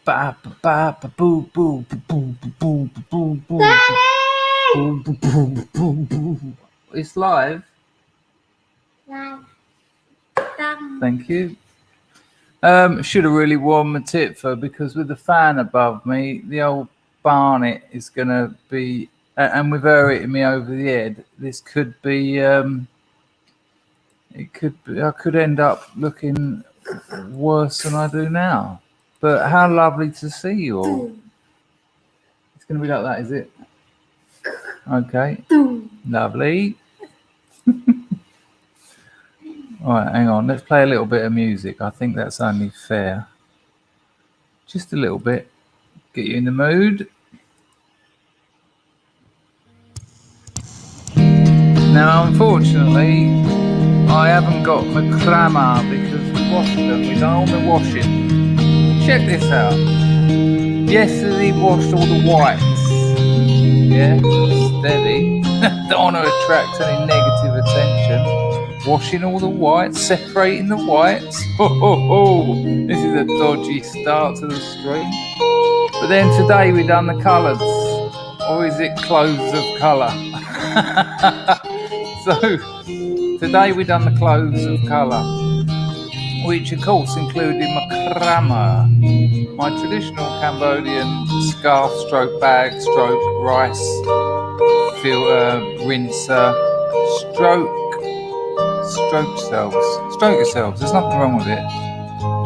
Ba ba ba ba boo boo boo boo boo boo boo boo boo boo boo. It's live. Thank you. Should have really worn my Tipfer because with the fan above me, the old Barnet is going to be, and with her hitting me over the head, this could be, it could be, I could end up looking worse than I do now. But how lovely to see you all. It's going to be like that, is it? Okay. Lovely. All right, hang on. Let's play a little bit of music. I think that's only fair. Just a little bit. Get you in the mood. Now, unfortunately, I haven't got my crama because we washed them. We done all my washing. Check this out. Yesterday, washed all the whites. Yeah, steady. Don't want to attract any negative attention. Washing all the whites, separating the whites. This is a dodgy start to the stream. But then today we done the colours. Or is it clothes of colour? So today we done the clothes of colour, which of course included my krama, my traditional Cambodian scarf stroke bag stroke rice filter rinser stroke yourselves. There's nothing wrong with it.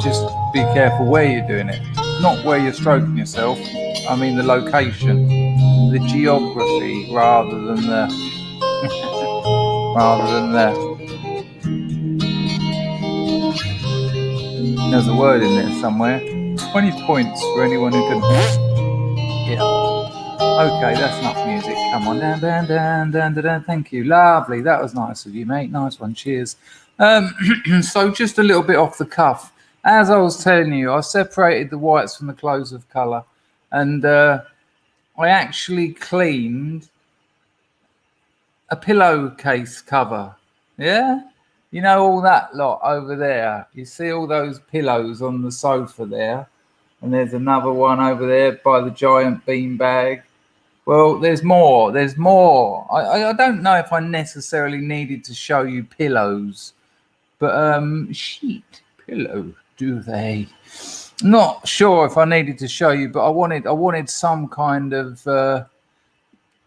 Just be careful where you're doing it, not where you're stroking yourself. I mean the location, the geography, rather than the There's a word in there somewhere. 20 points for anyone who can. Yeah. Okay, that's enough music. Come on, down. Thank you. Lovely. That was nice of you, mate. Nice one. Cheers. So just a little bit off the cuff. As I was telling you, I separated the whites from the clothes of colour, and I actually cleaned a pillowcase cover. Yeah? You know all that lot over there. You see all those pillows on the sofa there, and there's another one over there by the giant beanbag. Well, there's more. I don't know if I necessarily needed to show you pillows, but sheet pillow, do they? Not sure if I needed to show you, but I wanted some kind of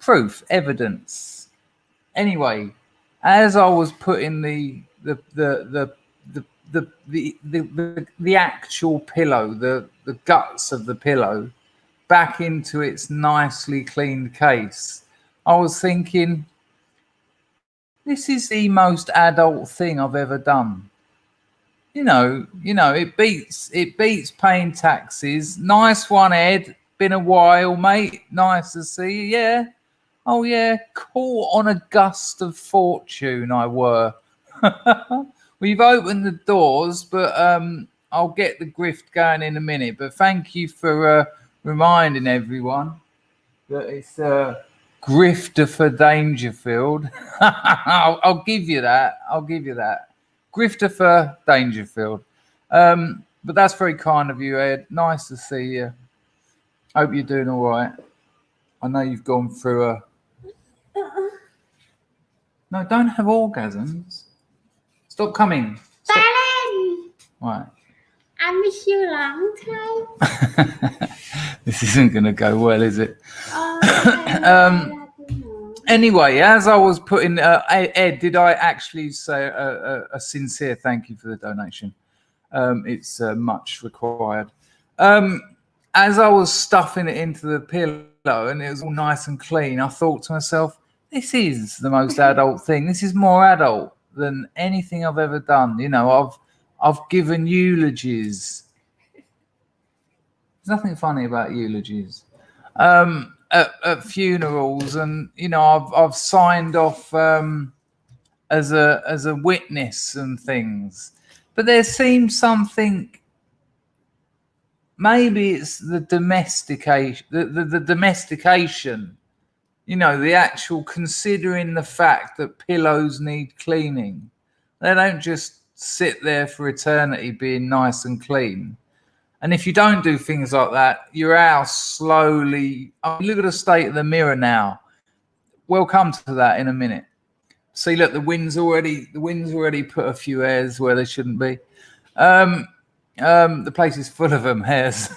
proof, evidence. Anyway, as I was putting the actual pillow, the guts of the pillow back into its nicely cleaned case, I was thinking, this is the most adult thing I've ever done. You know, it beats paying taxes. Nice one, Ed. Been a while, mate. Nice to see you. Yeah. Oh yeah, caught on a gust of fortune I were. We've opened the doors, but I'll get the grift going in a minute. But thank you for reminding everyone that it's Grifter Dangerfield. I'll give you that. Grifter Dangerfield. But that's very kind of you, Ed. Nice to see you. Hope you're doing all right. I know you've gone through a... No, don't have orgasms. Stop coming. Stop. Right. I miss you long time. This isn't going to go well, is it? Anyway, as I was putting... Ed, did I actually say a sincere thank you for the donation? It's much required. As I was stuffing it into the pillow and it was all nice and clean, I thought to myself, this is the most adult thing. This is more adult than anything I've ever done. You know, I've given eulogies. There's nothing funny about eulogies. At funerals, and you know, I've signed off as a witness and things. But there seems something. Maybe it's the domestication. The domestication. You know, the actual considering the fact that pillows need cleaning. They don't just sit there for eternity being nice and clean. And if you don't do things like that, your house slowly... I mean, look at the state of the mirror now. We'll come to that in a minute. See, look, the wind's already put a few hairs where they shouldn't be. The place is full of them, hairs.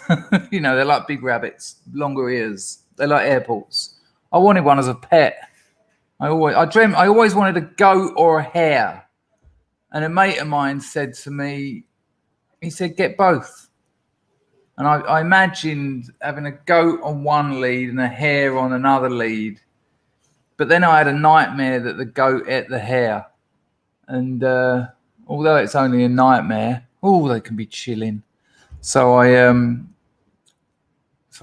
You know, they're like big rabbits, longer ears. They're like airports. I wanted one as a pet. I always wanted a goat or a hare. And a mate of mine said to me, he said, get both. And I imagined having a goat on one lead and a hare on another lead. But then I had a nightmare that the goat ate the hare. And although it's only a nightmare, they can be chilling. So I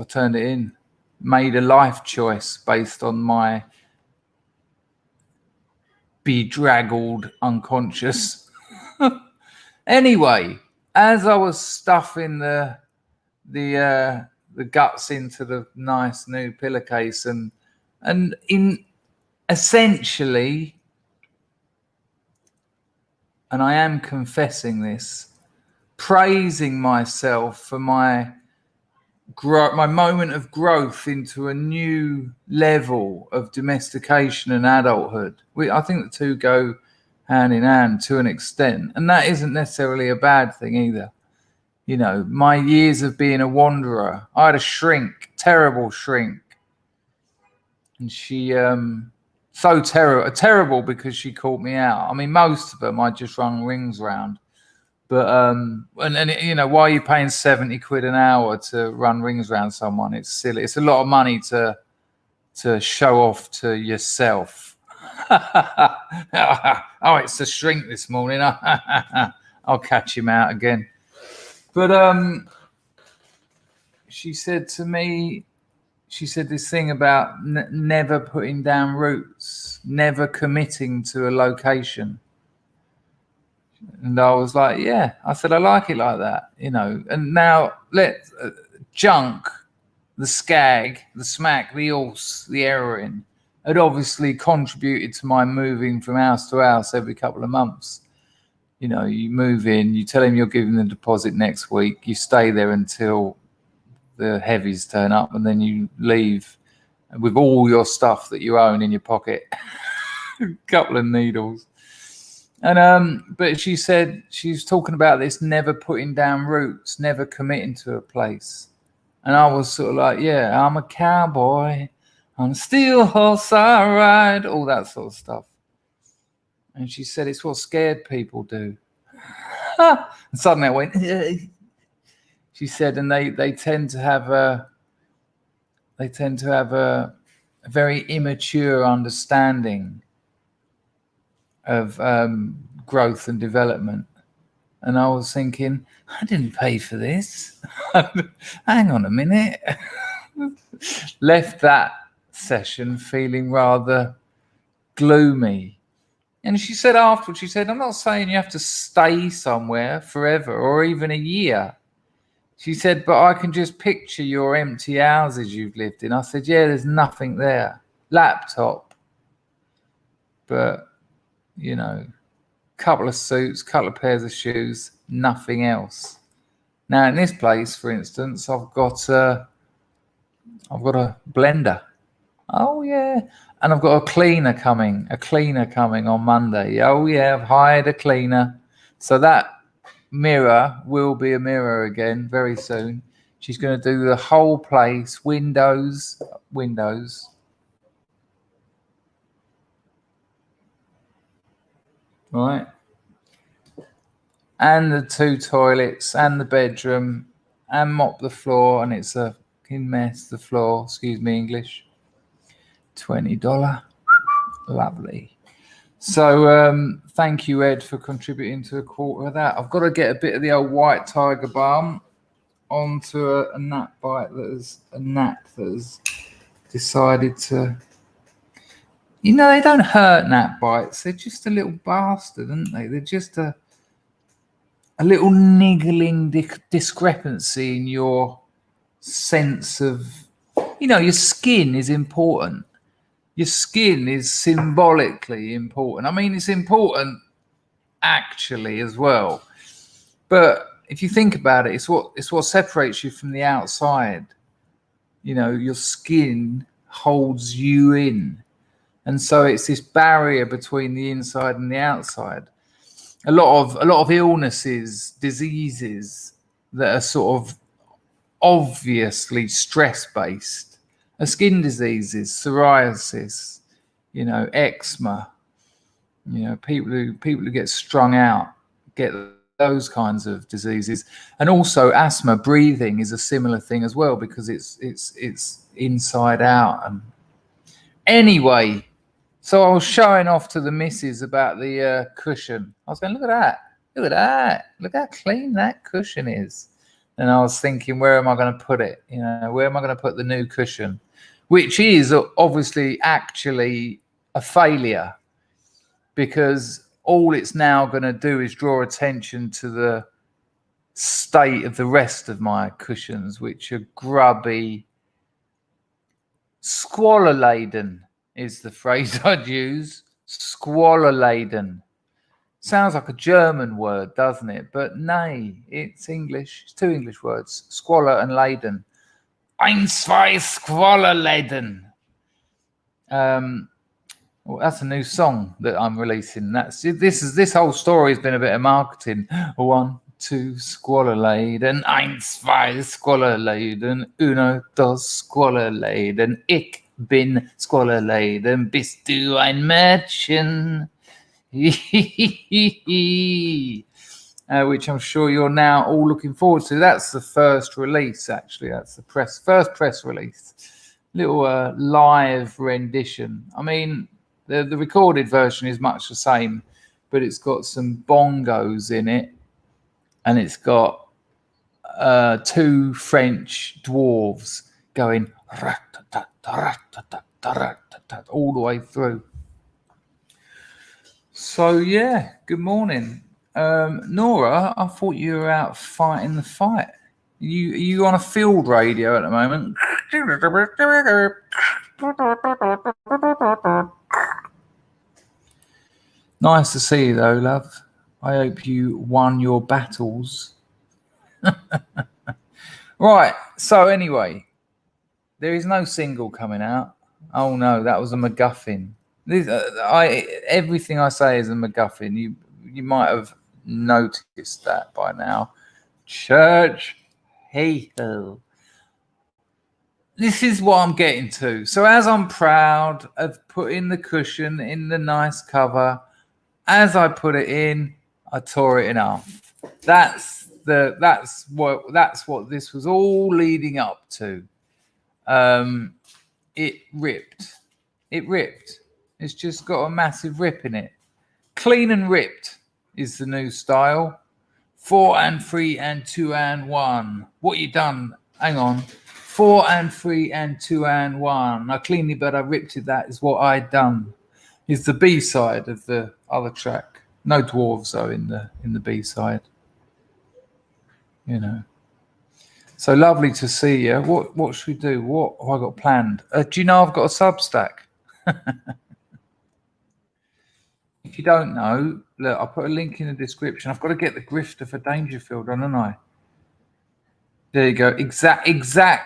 turned it in, made a life choice based on my bedraggled unconscious. Anyway, as I was stuffing the guts into the nice new pillowcase and in essentially, and I am confessing this, praising myself for my moment of growth into a new level of domestication and adulthood. I think the two go hand in hand to an extent, and that isn't necessarily a bad thing either. You know, my years of being a wanderer, I had a shrink, terrible shrink, and she so terrible because she caught me out. I mean, most of them I just run rings round. But and you know, why are you paying 70 quid an hour to run rings around someone? It's silly. It's a lot of money to show off to yourself. Oh, it's a shrink this morning. I'll catch him out again. But she said to me, she said this thing about never putting down roots, never committing to a location. And I was like, yeah. I said, I like it like that, you know. And now Junk, the skag, the smack, the horse, the heroin had obviously contributed to my moving from house to house every couple of months. You know, you move in, you tell him you're giving the deposit next week, you stay there until the heavies turn up, and then you leave with all your stuff that you own in your pocket. A couple of needles. And but she said she's talking about this never putting down roots, never committing to a place. And I was sort of like, yeah, I'm a cowboy, I'm a steel horse I ride, all that sort of stuff. And she said it's what scared people do. And suddenly I went, she said, and they tend to have a very immature understanding of growth and development. And I was thinking, I didn't pay for this. Hang on a minute. Left that session feeling rather gloomy. And she said afterwards, she said, I'm not saying you have to stay somewhere forever or even a year. She said, but I can just picture your empty houses you've lived in. I said, yeah, there's nothing there. Laptop. But, you know, couple of suits, couple of pairs of shoes, nothing else. Now, in this place, for instance, I've got a blender. Oh, yeah. And I've got a cleaner coming on Monday. Oh, yeah, I've hired a cleaner. So that mirror will be a mirror again very soon. She's going to do the whole place, windows. Right. And the 2 toilets and the bedroom and mop the floor. And it's a fucking mess, the floor. Excuse me, English. $20. Lovely. So thank you, Ed, for contributing to a quarter of that. I've got to get a bit of the old white tiger balm onto a gnat bite that has decided to... You know, they don't hurt gnat bites. They're just a little bastard, aren't they? They're just a little niggling discrepancy in your sense of... You know, your skin is important. Your skin is symbolically important. I mean, it's important actually as well. But if you think about it, it's what separates you from the outside. You know, your skin holds you in, and so it's this barrier between the inside and the outside. A lot of illnesses, diseases that are sort of obviously stress based are skin diseases, psoriasis, you know, eczema. You know, people who get strung out get those kinds of diseases. And also asthma, breathing is a similar thing as well, because it's inside out. And anyway, so I was showing off to the missus about the cushion. I was going, look at that, look how clean that cushion is. And I was thinking, where am I going to put it? You know, where am I going to put the new cushion, which is obviously actually a failure, because all it's now going to do is draw attention to the state of the rest of my cushions, which are grubby, squalor laden is the phrase I'd use. Squalor laden. Sounds like a German word, doesn't it? But nay, it's English. It's two English words, squalor and laden. Ein, zwei, squalor laden. Well, that's a new song that I'm releasing. This whole story has been a bit of marketing. 1, 2, squalor laden. Ein, zwei, squalor laden. Uno, dos, squalor laden. Ich bin squalor laden. Bist du ein Mädchen? Which I'm sure you're now all looking forward to. That's the first release, actually. That's the first press release. Little live rendition. I mean, the recorded version is much the same, but it's got some bongos in it, and it's got 2 French dwarves going all the way through. So yeah, good morning. Nora, I thought you were out fighting the fight. Are you on a field radio at the moment? Nice to see you though, love. I hope you won your battles. Right, so anyway, there is no single coming out. Oh no, that was a MacGuffin. Everything I say is a MacGuffin. You might have noticed that by now. Church, hey ho. This is what I'm getting to. So as I'm proud of putting the cushion in the nice cover, as I put it in, I tore it in half. That's what this was all leading up to. It ripped. It's just got a massive rip in it. Clean and ripped is the new style. 4 and 3 and 2 and 1. What you done? Hang on. 4 and 3 and 2 and 1. I cleanly but I ripped it. That is what I done. Is the B side of the other track. No dwarves though in the B side. You know. So lovely to see you. What should we do? What have I got planned? Do you know I've got a Substack? If you don't know, look, I'll put a link in the description. I've got to get the grifter for Dangerfield on, haven't I? There you go. Exact.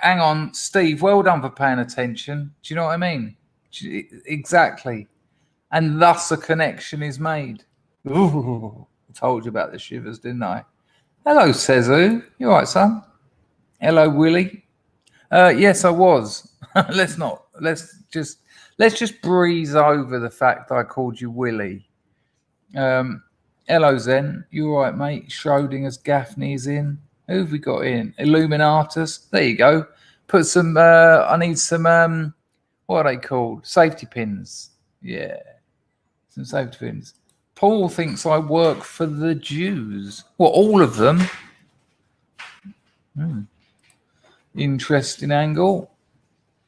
Hang on, Steve. Well done for paying attention. Do you know what I mean? Exactly. And thus a connection is made. Ooh, I told you about the shivers, didn't I? Hello, Sezu. You all right, son? Hello, Willie. Yes, I was. Let's just breeze over the fact I called you Willie. Hello, Zen. You all right, mate? Schrodinger's Gaffney's in. Who have we got in? Illuminatus. There you go. Put some. I need some. What are they called? Safety pins. Yeah, some safety pins. Paul thinks I work for the Jews. Well, all of them. Interesting angle.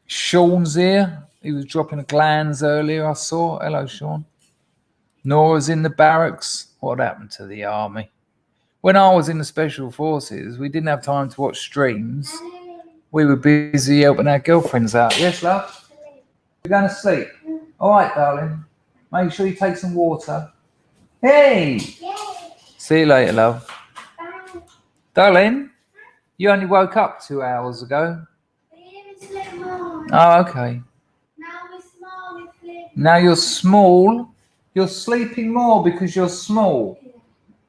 Sean's here. He was dropping a glans earlier, I saw. Hello, Sean. Nora's in the barracks. What happened to the army? When I was in the Special Forces, we didn't have time to watch streams. We were busy helping our girlfriends out. Yes, love? You're going to sleep? All right, darling. Make sure you take some water. Hey! See you later, love. Bye. Darling, you only woke up 2 hours ago. It's little more. Oh, okay. Now we're small, it's little. Now you're small. You're sleeping more because you're small.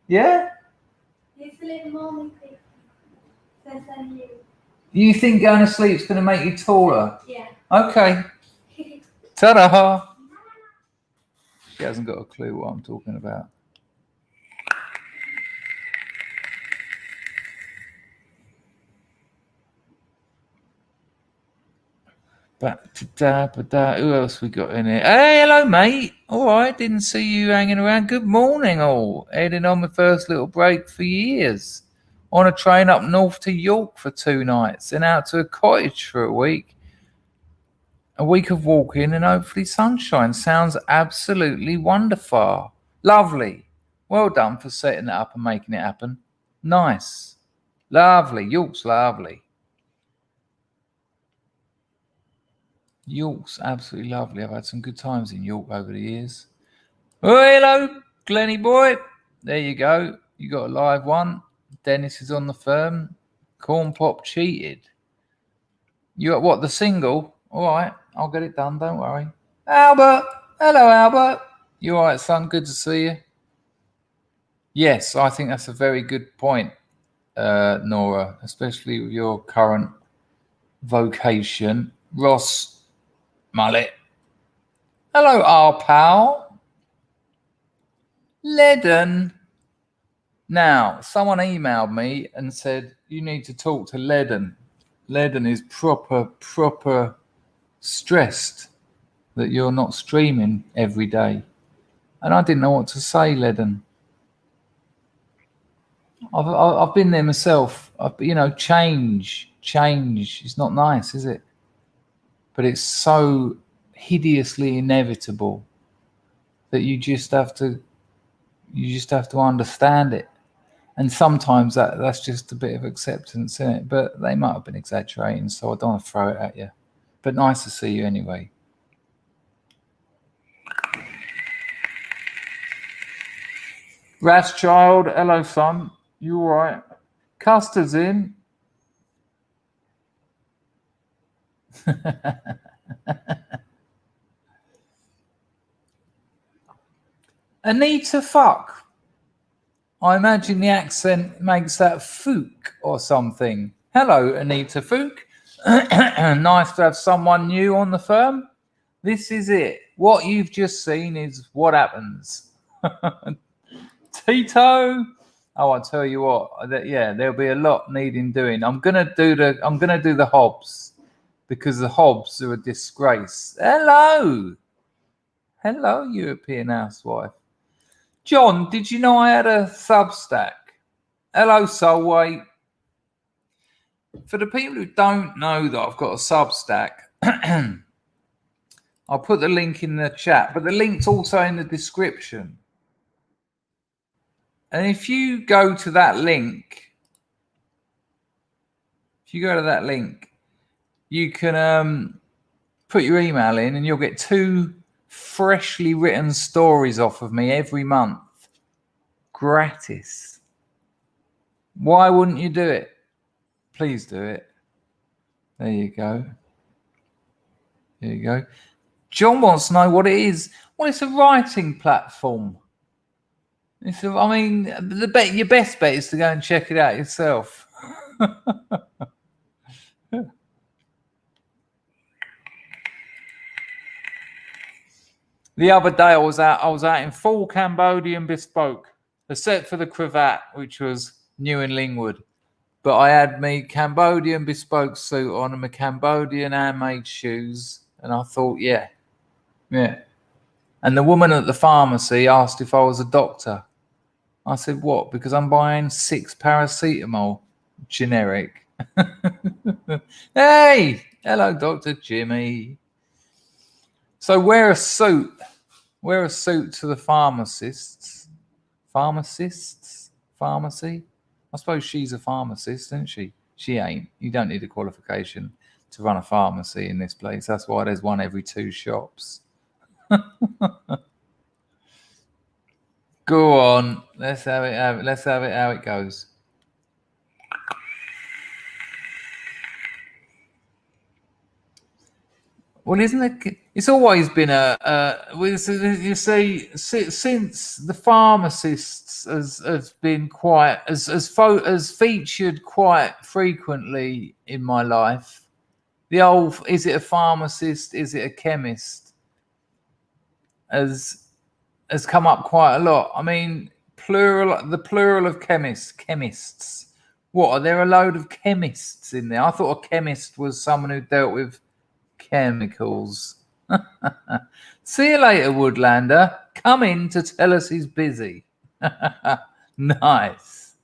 Yeah? It's a little more. Says on you. You think going to sleep's going to make you taller? Yeah. Okay. Ta-da! She hasn't got a clue what I'm talking about. Ba-da-da-ba-da. Who else we got in here? Hey, hello, mate. All right, didn't see you hanging around. Good morning, all. Heading on my first little break for years. On a train up north to York for 2 nights, then out to a cottage for a week. A week of walking and hopefully sunshine. Sounds absolutely wonderful. Lovely. Well done for setting it up and making it happen. Nice. Lovely. York's lovely. York's absolutely lovely. I've had some good times in York over the years. Oh, hello, Glenny boy. There you go. You got a live one. Dennis is on the firm. Corn Pop cheated. You got what, the single? All right, I'll get it done. Don't worry. Albert. Hello, Albert. You all right, son? Good to see you. Yes, I think that's a very good point, Nora, especially with your current vocation. Ross Mullet. Hello, our pal. Ledden. Now, someone emailed me and said, you need to talk to Ledden. Ledden is proper stressed that you're not streaming every day. And I didn't know what to say, Ledden. I've been there myself. Change. It's not nice, is it? But it's so hideously inevitable that you just have to understand it. And sometimes that's just a bit of acceptance in it. But they might have been exaggerating, so I don't want to throw it at you. But nice to see you anyway. Rathchild, hello, son. You all right? Custard's in. Anita fuck. I imagine the accent makes that Fook or something. Hello, Anita Fook. Nice to have someone new on the firm. This is it. What you've just seen is what happens. Tito. Oh, I tell you what. There'll be a lot needing doing. I'm gonna do the Hobbs because the Hobbs are a disgrace. Hello, European housewife. John, did you know I had a Substack? Hello, Soulway. For the people who don't know that I've got a Substack, I'll put the link in the chat, but the link's also in the description. And if you go to that link, you can put your email in and you'll get 2 freshly written stories off of me every month. Gratis. Why wouldn't you do it? Please do it. There you go. John wants to know what it is. Well, it's a writing platform. Your best bet is to go and check it out yourself. The other day I was out in full Cambodian bespoke, except for the cravat, which was new in Lingwood. But I had my Cambodian bespoke suit on and my Cambodian handmade shoes, and I thought, yeah. And the woman at the pharmacy asked if I was a doctor. I said, what? Because I'm buying 6 paracetamol, generic. Hey, hello, Dr. Jimmy. So wear a suit to the pharmacists. Pharmacy? I suppose she's a pharmacist, isn't she? She ain't. You don't need a qualification to run a pharmacy in this place. That's why there's one every 2 shops. Go on. Let's have it. Let's have it how it goes. Well, isn't it? It's always been you see, since the pharmacists has been quite as featured quite frequently in my life. The old, is it a pharmacist? Is it a chemist? Has come up quite a lot. I mean, the plural of chemists. What, are there a load of chemists in there? I thought a chemist was someone who dealt with chemicals. See you later, Woodlander. Come in to tell us he's busy. Nice.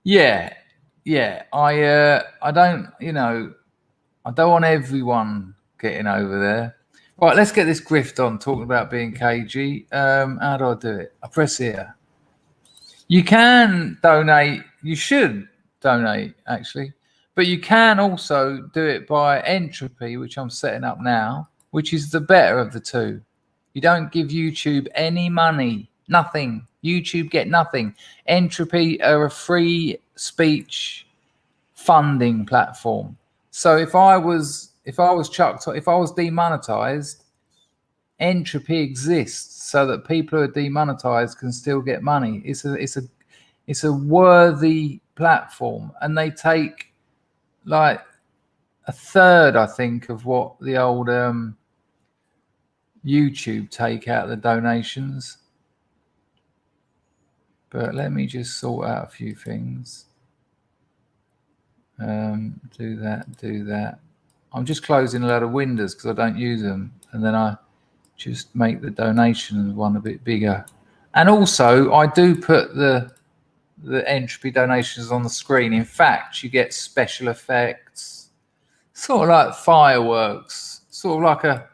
Yeah. I don't, I don't want everyone getting over there. Right, let's get this grift on, talking about being cagey. How do I do it? I press here. You can donate. You should donate, actually. But you can also do it by Entropy, which I'm setting up now, which is the better of the two. You don't give YouTube any money. Nothing. YouTube get nothing. Entropy are a free speech funding platform. So if I was demonetized, Entropy exists so that people who are demonetized can still get money. It's a worthy platform, and they take like a third, I think, of what the old YouTube take out of the donations. But let me just sort out a few things. Do that. I'm just closing a lot of windows because I don't use them, and then I just make the donations one a bit bigger. And also, I do put the Entropy donations on the screen. In fact, you get special effects, sort of like fireworks, sort of like a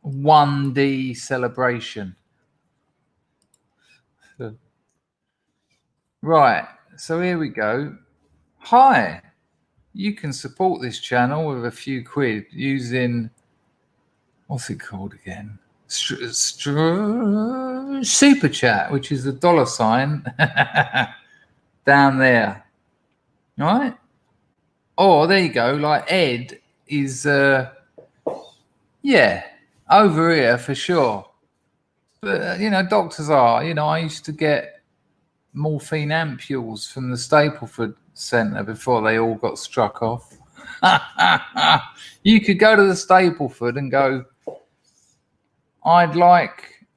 1D celebration. Right, so here we go. Hi, you can support this channel with a few quid using, what's it called again? Super Chat, which is the $sign down there. All right? Oh, there you go. Like Ed is, yeah, over here for sure. But, doctors are, I used to get morphine ampules from the Stapleford Centre before they all got struck off. You could go to the Stapleford and go, I'd like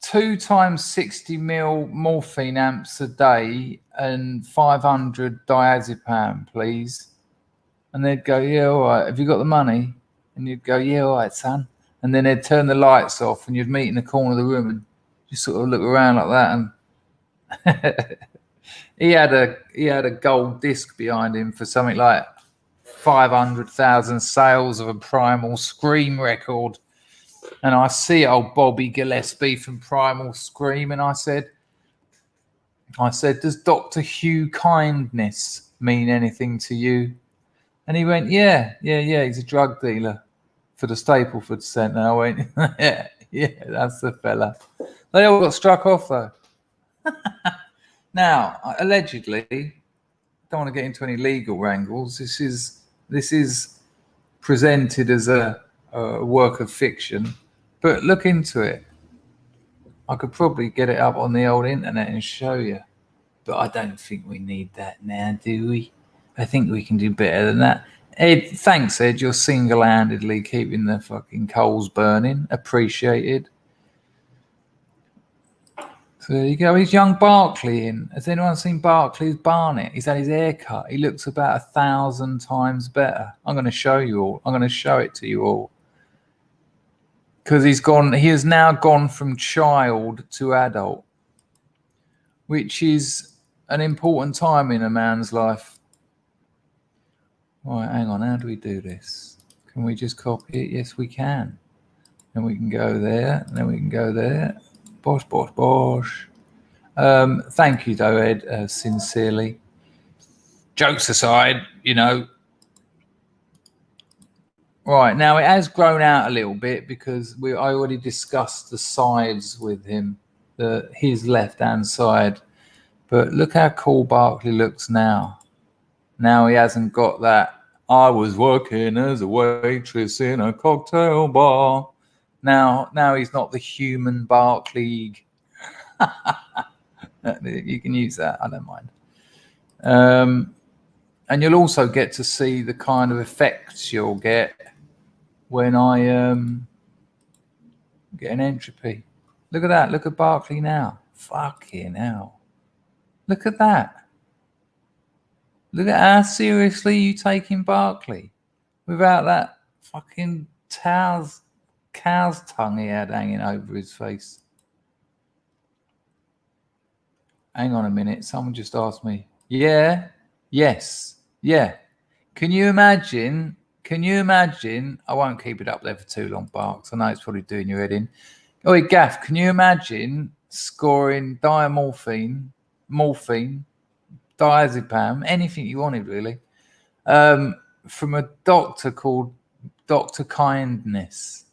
2 times 60 mil morphine amps a day and 500 diazepam, please. And they'd go, yeah, all right. Have you got the money? And you'd go, yeah, all right, son. And then they'd turn the lights off and you'd meet in the corner of the room and just sort of look around like that. And he had a gold disc behind him for something like 500,000 sales of a Primal Scream record. And I see old Bobby Gillespie from Primal Scream, and I said, does Dr. Hugh Kindness mean anything to you? And he went, yeah, he's a drug dealer for the Stapleford Centre. I went, yeah, that's the fella. They all got struck off, though. Now, allegedly, don't want to get into any legal wrangles. This is presented as a work of fiction, but look into it. I could probably get it up on the old internet and show you, but I don't think we need that now, do we? I think we can do better than that. Ed, thanks, Ed. You're single-handedly keeping the fucking coals burning. Appreciated. So there you go. He's young Barclay in. Has anyone seen Barclay's Barnet? He's had his hair cut. He looks about 1,000 times better. I'm going to show you all. I'm going to show it to you all. Because he has now gone from child to adult, which is an important time in a man's life. All right, hang on. How do we do this? Can we just copy it? Yes, we can. Then we can go there. And then we can go there. Bosh, bosh, bosh. Thank you, though, Ed, sincerely. Jokes aside, Right, now it has grown out a little bit because I already discussed the sides with him, his left-hand side. But look how cool Barkley looks now. Now he hasn't got that, I was working as a waitress in a cocktail bar. Now he's not the human Barkley. You can use that, I don't mind. And you'll also get to see the kind of effects you'll get when I get an entropy. Look at that. Look at Barkley now. Fucking hell. Look at that. Look at how seriously you taking Barkley without that fucking cow's tongue he had hanging over his face. Hang on a minute. Someone just asked me. Yeah. Yes. Yeah. Can you imagine? I won't keep it up there for too long, Barks. I know it's probably doing your head in. Oh, Gaff, can you imagine scoring morphine, diazepam, anything you wanted, really, from a doctor called Dr. Kindness?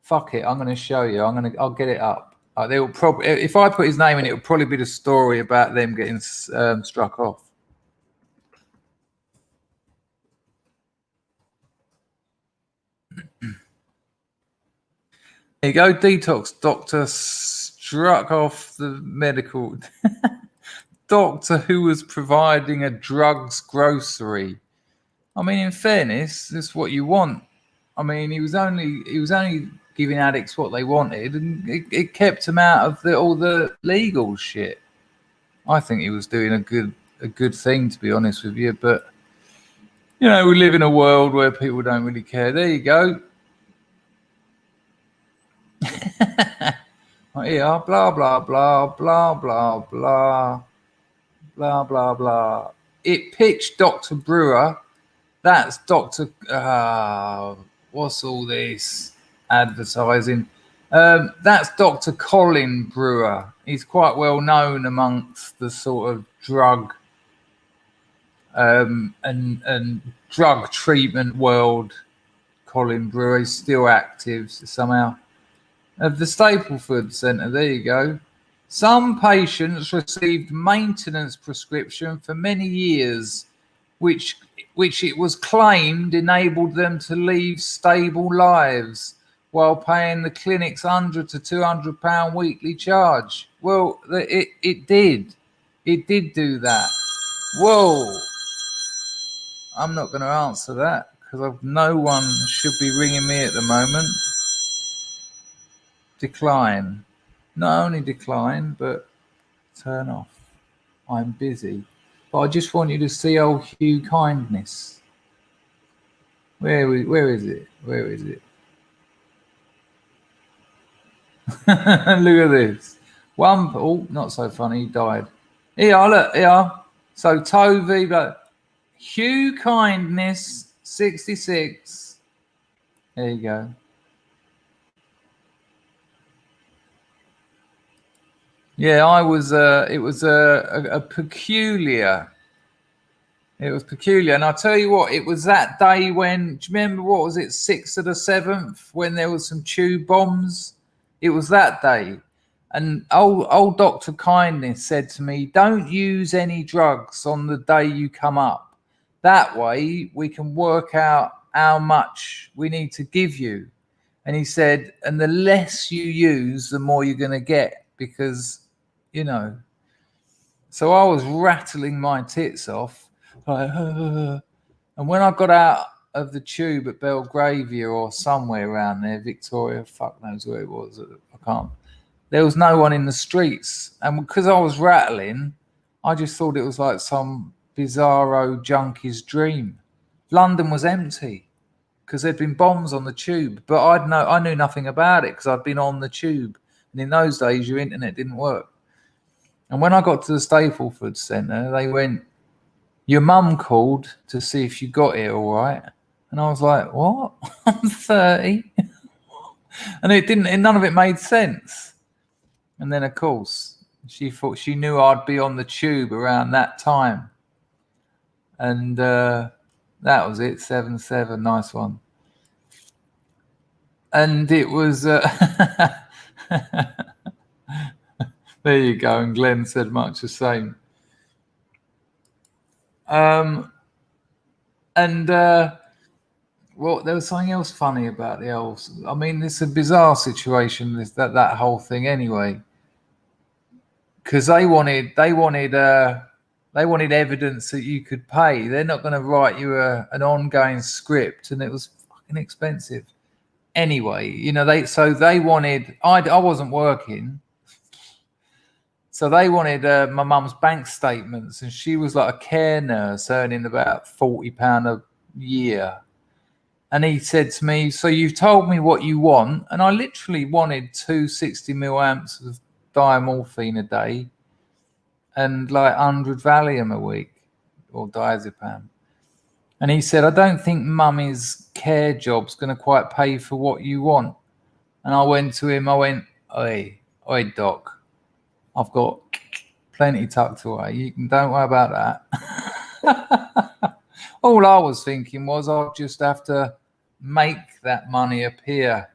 Fuck it, I'm going to show you. I'll get it up. They will probably, if I put his name in, it will probably be the story about them getting struck off. There you go, detox doctor struck off the medical doctor who was providing a drugs grocery. I mean, in fairness, that's what you want. I mean, he was only giving addicts what they wanted, and it kept them out of all the legal shit. I think he was doing a good thing, to be honest with you. But you know, we live in a world where people don't really care. There you go. Yeah, blah blah blah blah blah blah blah blah blah. It pitched Dr. Brewer. That's Dr. What's all this advertising? That's Dr. Colin Brewer. He's quite well known amongst the sort of drug and drug treatment world. Colin Brewer is still active somehow. Of the Stapleford Centre, there you go. Some patients received maintenance prescription for many years, which it was claimed enabled them to lead stable lives while paying the clinic's £100 to £200 weekly charge. Well, it did. It did do that. Whoa. I'm not going to answer that because no one should be ringing me at the moment. Decline. Not only decline, but turn off. I'm busy. But I just want you to see old Hugh Kindness. Where is it? Where is it? Look at this. Not so funny, he died. Here, look, here. So Tovey, but Hugh Kindness, 66. There you go. Yeah, I was. It was a peculiar. It was peculiar, and I'll tell you what. It was that day when. Do you remember what was it? 6th of the 7th, when there was some tube bombs. It was that day, and old Dr. Kindness said to me, "Don't use any drugs on the day you come up. That way we can work out how much we need to give you." And he said, "And the less you use, the more you're going to get, because." You know, so I was rattling my tits off, like, and when I got out of the tube at Belgravia or somewhere around there, Victoria, fuck knows where it was, I can't. There was no one in the streets, and because I was rattling, I just thought it was like some bizarro junkie's dream. London was empty because there'd been bombs on the tube, but I knew nothing about it because I'd been on the tube, and in those days your internet didn't work. And when I got to the Stapleford Centre, they went, "Your mum called to see if you got here all right." And I was like, "What? I'm 30." And none of it made sense. And then, of course, she thought she knew I'd be on the tube around that time. And that was it, 7-7, nice one. and it was there you go, and Glenn said much the same. Well, there was something else funny about the elves. I mean, it's a bizarre situation, that whole thing anyway, because they wanted evidence that you could pay. They're not going to write you an ongoing script, and it was fucking expensive. Anyway, they wanted. I wasn't working, so they wanted my mum's bank statements, and she was like a care nurse earning about £40 a year. And he said to me, "So you've told me what you want," and I literally wanted 2 60 milliamps of diamorphine a day, and like 100 Valium a week, or diazepam. And he said, "I don't think mummy's care job's going to quite pay for what you want." And I went to him, oi, doc, I've got plenty tucked away. You don't worry about that. All I was thinking was I'll just have to make that money appear.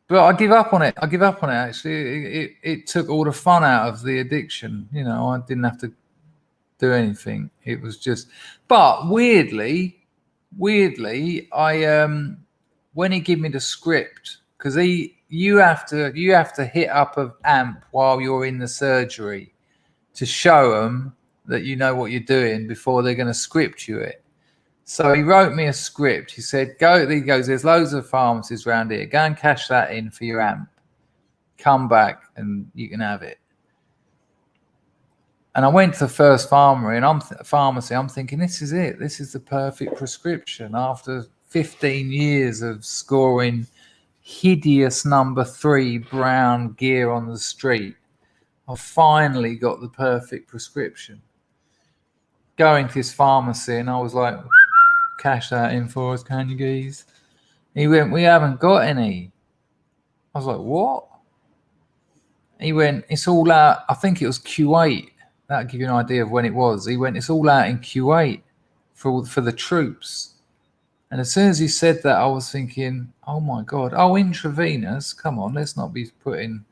But I give up on it. Actually. It took all the fun out of the addiction. I didn't have to do anything. It was just, but weirdly, I when he gave me the script, because you have to hit up an amp while you're in the surgery to show them that you know what you're doing before they're going to script you it. So he wrote me a script. He said, he goes, "There's loads of pharmacies around here. Go and cash that in for your amp. Come back and you can have it." And I went to the first pharmacy. I'm thinking, this is it. This is the perfect prescription. After 15 years of scoring hideous number 3 brown gear on the street, I finally got the perfect prescription. Going to this pharmacy, and I was like, "Cash that in for us, can you guys?" He went, "We haven't got any." I was like, "What?" He went, "It's all out." I think it was Q8. That'll give you an idea of when it was. He went, "It's all out in Q8 for the troops." And as soon as he said that, I was thinking, "Oh my God! Oh, intravenous! Come on, let's not be putting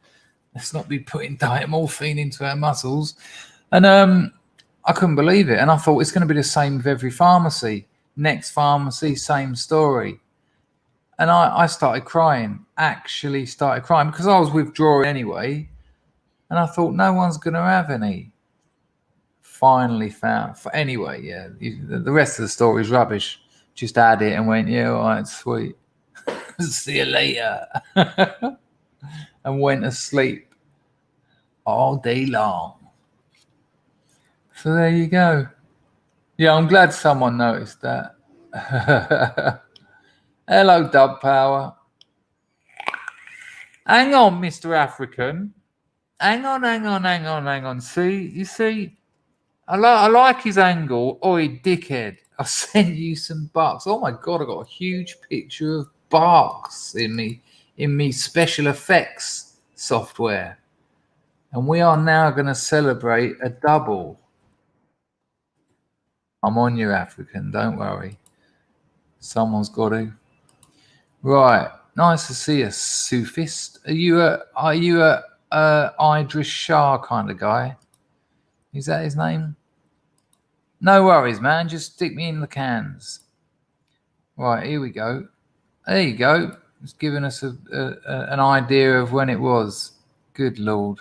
diamorphine into our muscles." And I couldn't believe it. And I thought, it's going to be the same with every pharmacy. Next pharmacy, same story. And I started crying. Actually started crying because I was withdrawing anyway. And I thought, no one's going to have any. Finally found. Anyway, yeah, the rest of the story is rubbish. Just had it and went, "Yeah, all right, sweet. See you later." And went to sleep all day long. So there you go. Yeah, I'm glad someone noticed that. Hello, Dub Power. Hang on, Mr. African. Hang on. You see, I like his angle. Oi, dickhead. I'll send you some bucks. Oh my God, I got a huge picture of Barks in me special effects software. And we are now going to celebrate a double. I'm on you, African. Don't worry. Someone's got to. Right. Nice to see you, Sufist. Are you a Idris Shah kind of guy? Is that his name? No worries, man. Just stick me in the cans. Right, here we go. There you go. It's giving us an idea of when it was. Good Lord.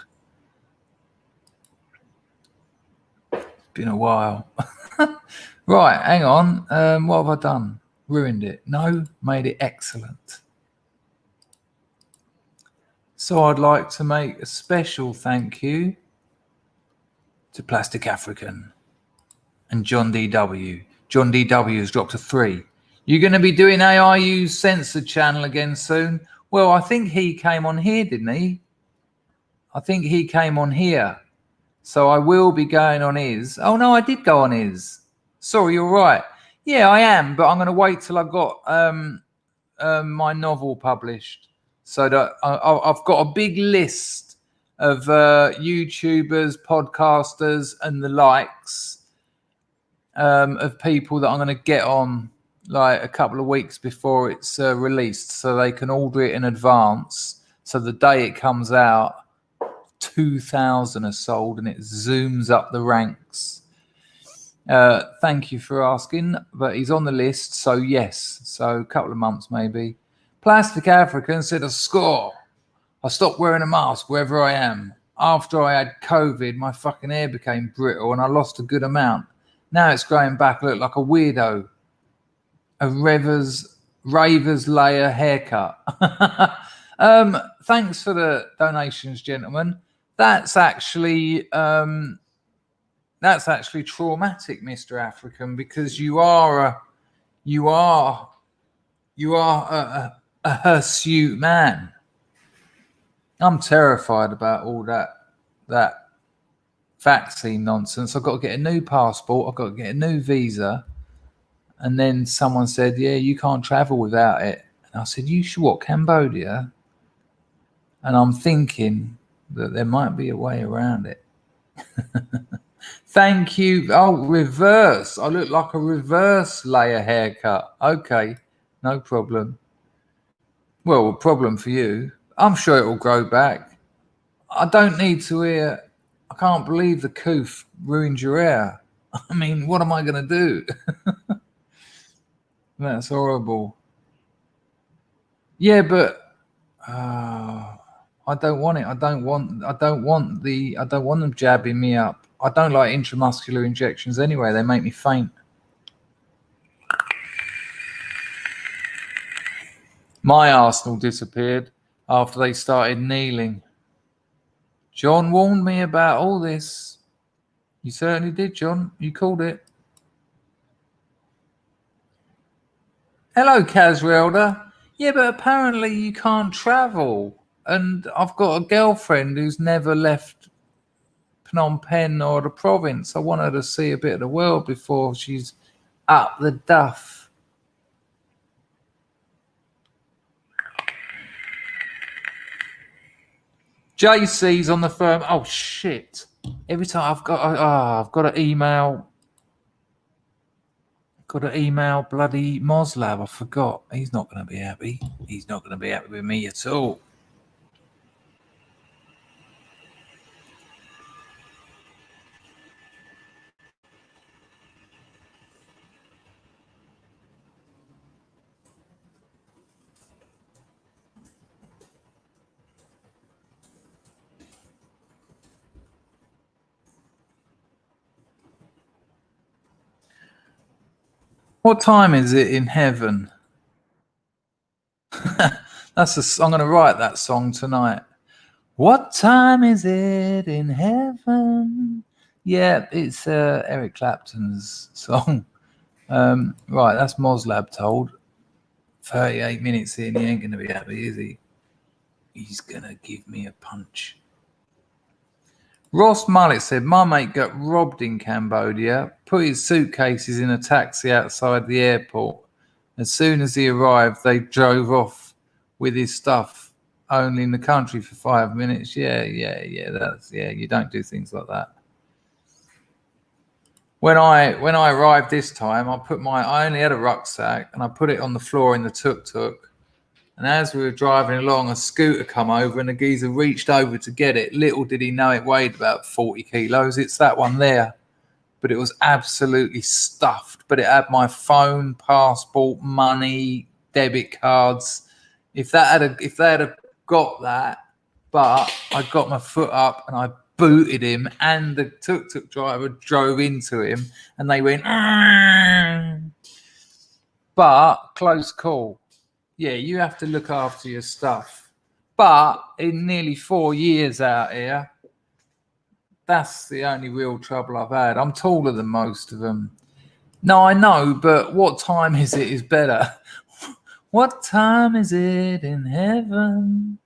It's been a while. Right, hang on. What have I done? Ruined it? No, made it excellent. So I'd like to make a special thank you to Plastic African and John DW. John DW has dropped a 3. You're going to be doing AIU's censored channel again soon? Well, I think he came on here, didn't he? I think he came on here. So I will be going on his. Oh, no, I did go on his. Sorry, you're right. Yeah, I am, but I'm going to wait till I've got my novel published. So that I've got a big list of YouTubers, podcasters, and the likes of people that I'm going to get on like a couple of weeks before it's released, so they can order it in advance. So the day it comes out, 2,000 are sold, and it zooms up the ranks. Thank you for asking, but he's on the list, so yes. So a couple of months maybe. Plastic African said a score. I stopped wearing a mask wherever I am. After I had COVID, my fucking hair became brittle and I lost a good amount. Now it's growing back. I look like a weirdo. A raver's layer haircut. Thanks for the donations, gentlemen. That's actually traumatic, Mr. African, because you are a hirsute man. I'm terrified about all that vaccine nonsense. I've got to get a new passport. I've got to get a new visa. And then someone said, yeah, you can't travel without it. And I said, you should what, Cambodia? And I'm thinking that there might be a way around it. Thank you. Oh, reverse. I look like a reverse layer haircut. Okay, no problem. Well, a problem for you. I'm sure it will grow back. I don't need to hear, I can't believe the coof ruined your hair. I mean, what am I going to do? That's horrible. Yeah, but I don't want it. I don't want them jabbing me up. I don't like intramuscular injections anyway. They make me faint. My Arsenal disappeared after they started kneeling. John warned me about all this. You certainly did, John. You called it. Hello, Casrelda. Yeah, but apparently you can't travel. And I've got a girlfriend who's never left Phnom Penh or the province. I want her to see a bit of the world before she's up the duff. JC's on the firm. Oh shit! Every time I've got to email. Got to email bloody Moslab. I forgot. He's not going to be happy. He's not going to be happy with me at all. What time is it in heaven? I'm going to write that song tonight. What time is it in heaven? Yeah, it's Eric Clapton's song. Right, that's Moslab told. 38 minutes in, he ain't going to be happy, is he? He's going to give me a punch. Ross Mullet said, my mate got robbed in Cambodia, put his suitcases in a taxi outside the airport. As soon as he arrived, they drove off with his stuff, only in the country for 5 minutes. Yeah, you don't do things like that. When I arrived this time, I only had a rucksack and I put it on the floor in the tuk-tuk. And as we were driving along, a scooter come over and the geezer reached over to get it. Little did he know it weighed about 40 kilos. It's that one there. But it was absolutely stuffed. But it had my phone, passport, money, debit cards. If they had got that, but I got my foot up and I booted him, and the tuk-tuk driver drove into him and they went, but close call. Yeah, you have to look after your stuff. But in nearly 4 years out here, that's the only real trouble I've had. I'm taller than most of them. No, I know, but what time is it is better. What time is it in heaven?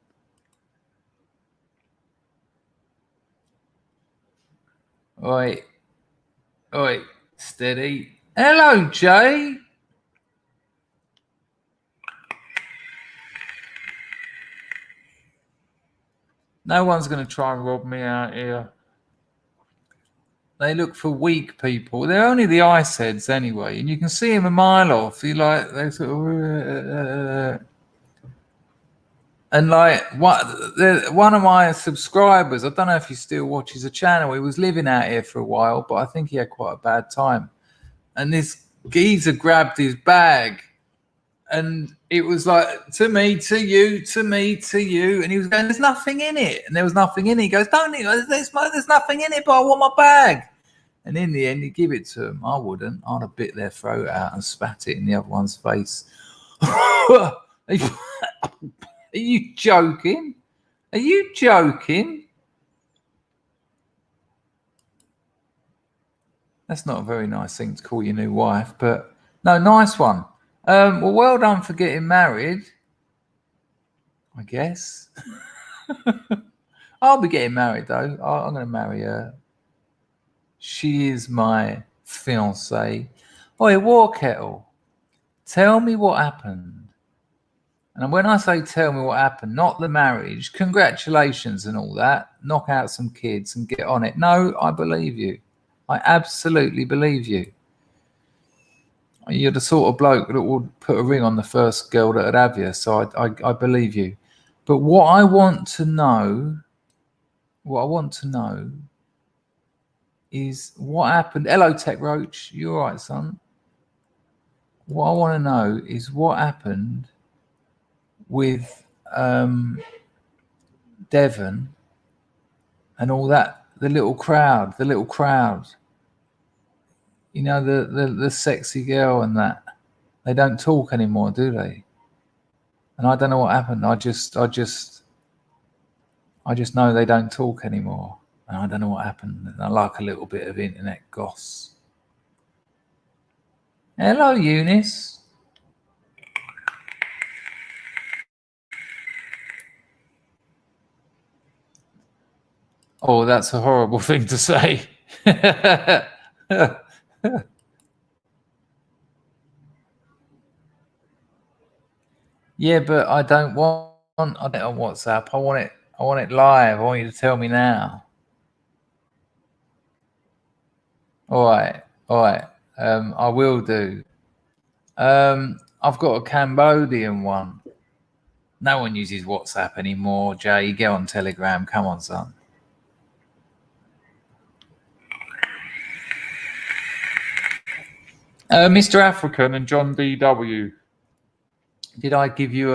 Oi, steady. Hello, Jay. No one's going to try and rob me out here. They look for weak people. They're only the ice heads anyway, and you can see them a mile off. You like they sort of, and like one of my subscribers. I don't know if he still watches the channel. He was living out here for a while, but I think he had quite a bad time. And this geezer grabbed his bag, and it was like, to me, to you, to me, to you. And he was going, there's nothing in it. And there was nothing in it. He goes, there's nothing in it, but I want my bag. And in the end, you give it to him. I wouldn't. I'd have bit their throat out and spat it in the other one's face. Are you joking? Are you joking? That's not a very nice thing to call your new wife, but no, nice one. Well done for getting married, I guess. I'll be getting married, though. I'm going to marry her. She is my fiancée. Oi, War Kettle, tell me what happened. And when I say tell me what happened, not the marriage, congratulations and all that, knock out some kids and get on it. No, I believe you. I absolutely believe you. You're the sort of bloke that would put a ring on the first girl that'd have you. So I believe you. But what I want to know is what happened. Hello, Tech Roach. You all right, son? What I want to know is what happened with Devon and all that, the little crowd. You know, the sexy girl and that. They don't talk anymore, do they? And I don't know what happened. I just know they don't talk anymore. And I don't know what happened. And I like a little bit of internet goss. Hello, Eunice. Oh, that's a horrible thing to say. Yeah, but I don't want it on WhatsApp. I want it live. I want you to tell me now. All right. I will do. I've got a Cambodian one. No one uses WhatsApp anymore, Jay. Get on Telegram. Come on, son. Mr. African and John DW. Did I give you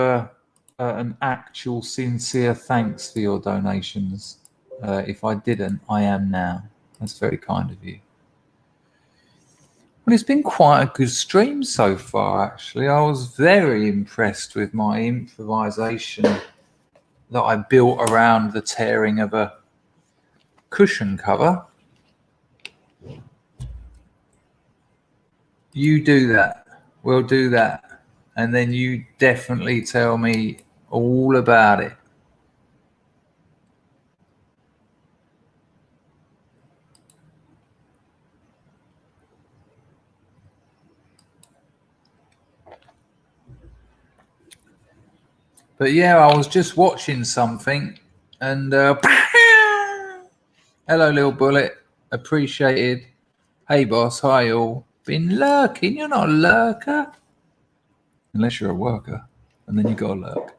an actual sincere thanks for your donations? If I didn't, I am now. That's very kind of you. Well, it's been quite a good stream so far, actually. I was very impressed with my improvisation that I built around the tearing of a cushion cover. You do that. We'll do that. And then you definitely tell me all about it. But yeah, I was just watching something and hello, little bullet. Appreciated. Hey, boss. Hi, all. Been lurking. You're not a lurker. Unless you're a worker. And then you got to lurk.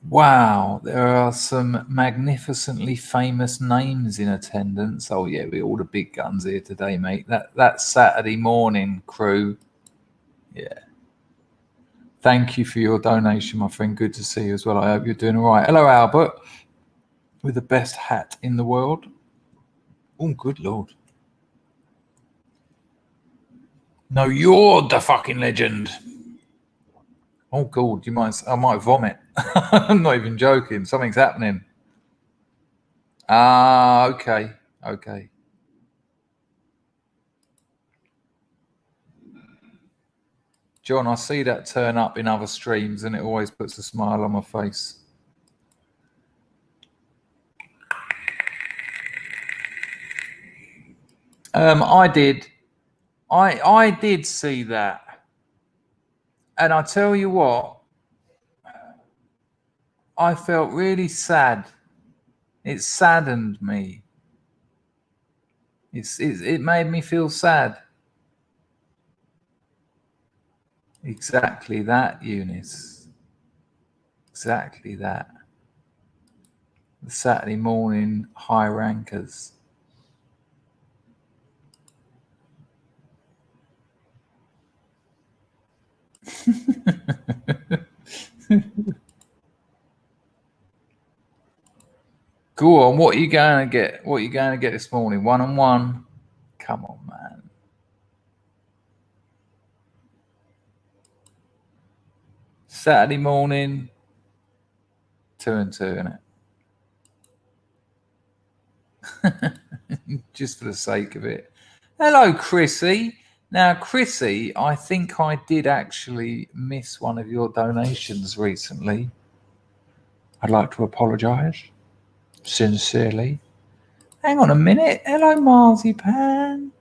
Wow, there are some magnificently famous names in attendance. Oh yeah, we're all the big guns here today, mate. That Saturday morning crew. Yeah. Thank you for your donation, my friend. Good to see you as well. I hope you're doing all right. Hello, Albert, with the best hat in the world. Oh, good Lord. No, you're the fucking legend. Oh, God, you might. I might vomit. I'm not even joking. Something's happening. Ah, okay. John, I see that turn up in other streams and it always puts a smile on my face. I did see that. And I tell you what, I felt really sad. It saddened me It made me feel sad. Exactly that, Eunice. Exactly that. The Saturday morning high rankers. Go on, what are you going to get? What are you going to get this morning? 1-on-1? Come on, man. Saturday morning, 2-2, innit? Just for the sake of it. Hello, Chrissy. Now, Chrissy, I think I did actually miss one of your donations recently. I'd like to apologise sincerely. Hang on a minute. Hello, Marzipan.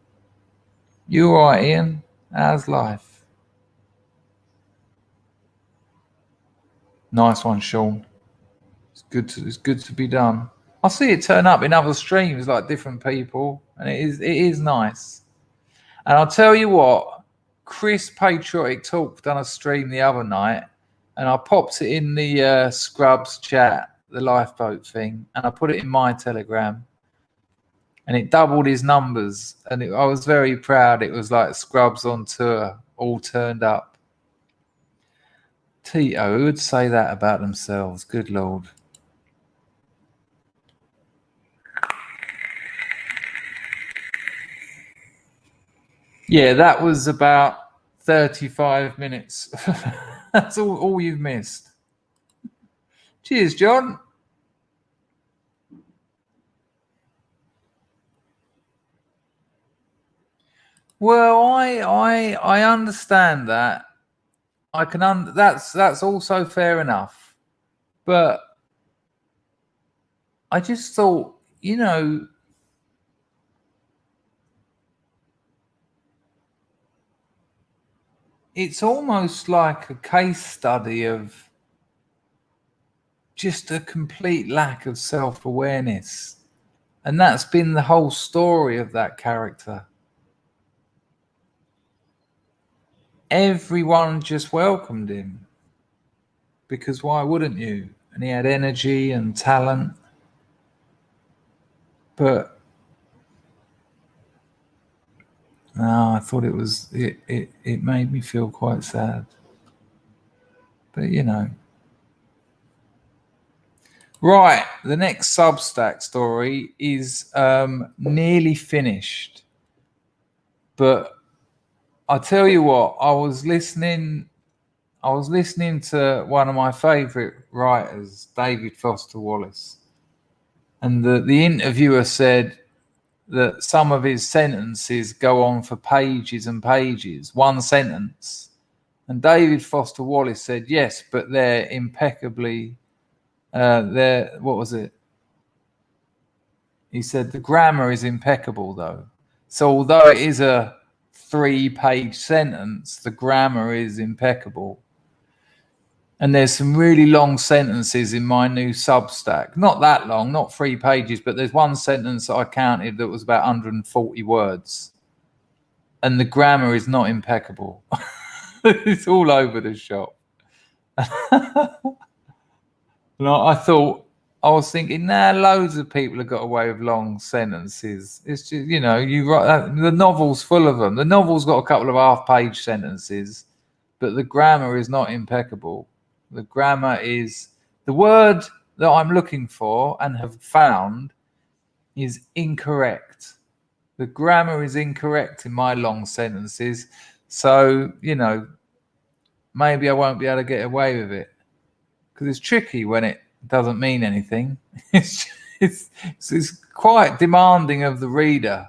You all right, Ian? How's life? Nice one, Sean. It's good to be done. I see it turn up in other streams, like different people, and it is nice. And I'll tell you what, Chris Patriotic Talk done a stream the other night, and I popped it in the Scrubs chat, the lifeboat thing, and I put it in my Telegram, and it doubled his numbers, and I was very proud. It was like Scrubs on tour, all turned up. Tito, who would say that about themselves? Good Lord. Yeah, that was about 35 minutes. That's all you've missed. Cheers, John. Well, I understand that. I can that's also fair enough. But I just thought, it's almost like a case study of just a complete lack of self-awareness. And that's been the whole story of that character. Everyone just welcomed him. Because why wouldn't you? And he had energy and talent. But no, I thought it made me feel quite sad. But Right, the next Substack story is nearly finished. But I tell you what, I was listening to one of my favourite writers, David Foster Wallace, and the interviewer said that some of his sentences go on for pages and pages, one sentence. And David Foster Wallace said, yes, but they're impeccably, what was it? He said, the grammar is impeccable, though. So although it is a 3-page sentence, the grammar is impeccable. And there's some really long sentences in my new Substack. Not that long, not 3 pages, but there's one sentence that I counted that was about 140 words. And the grammar is not impeccable. It's all over the shop. And I was thinking, loads of people have got away with long sentences. It's just, you write that, the novel's full of them. The novel's got a couple of half-page sentences, but the grammar is not impeccable. The grammar is the word that I'm looking for and have found is incorrect. The grammar is incorrect in my long sentences. So, maybe I won't be able to get away with it because it's tricky when it doesn't mean anything. It's quite demanding of the reader.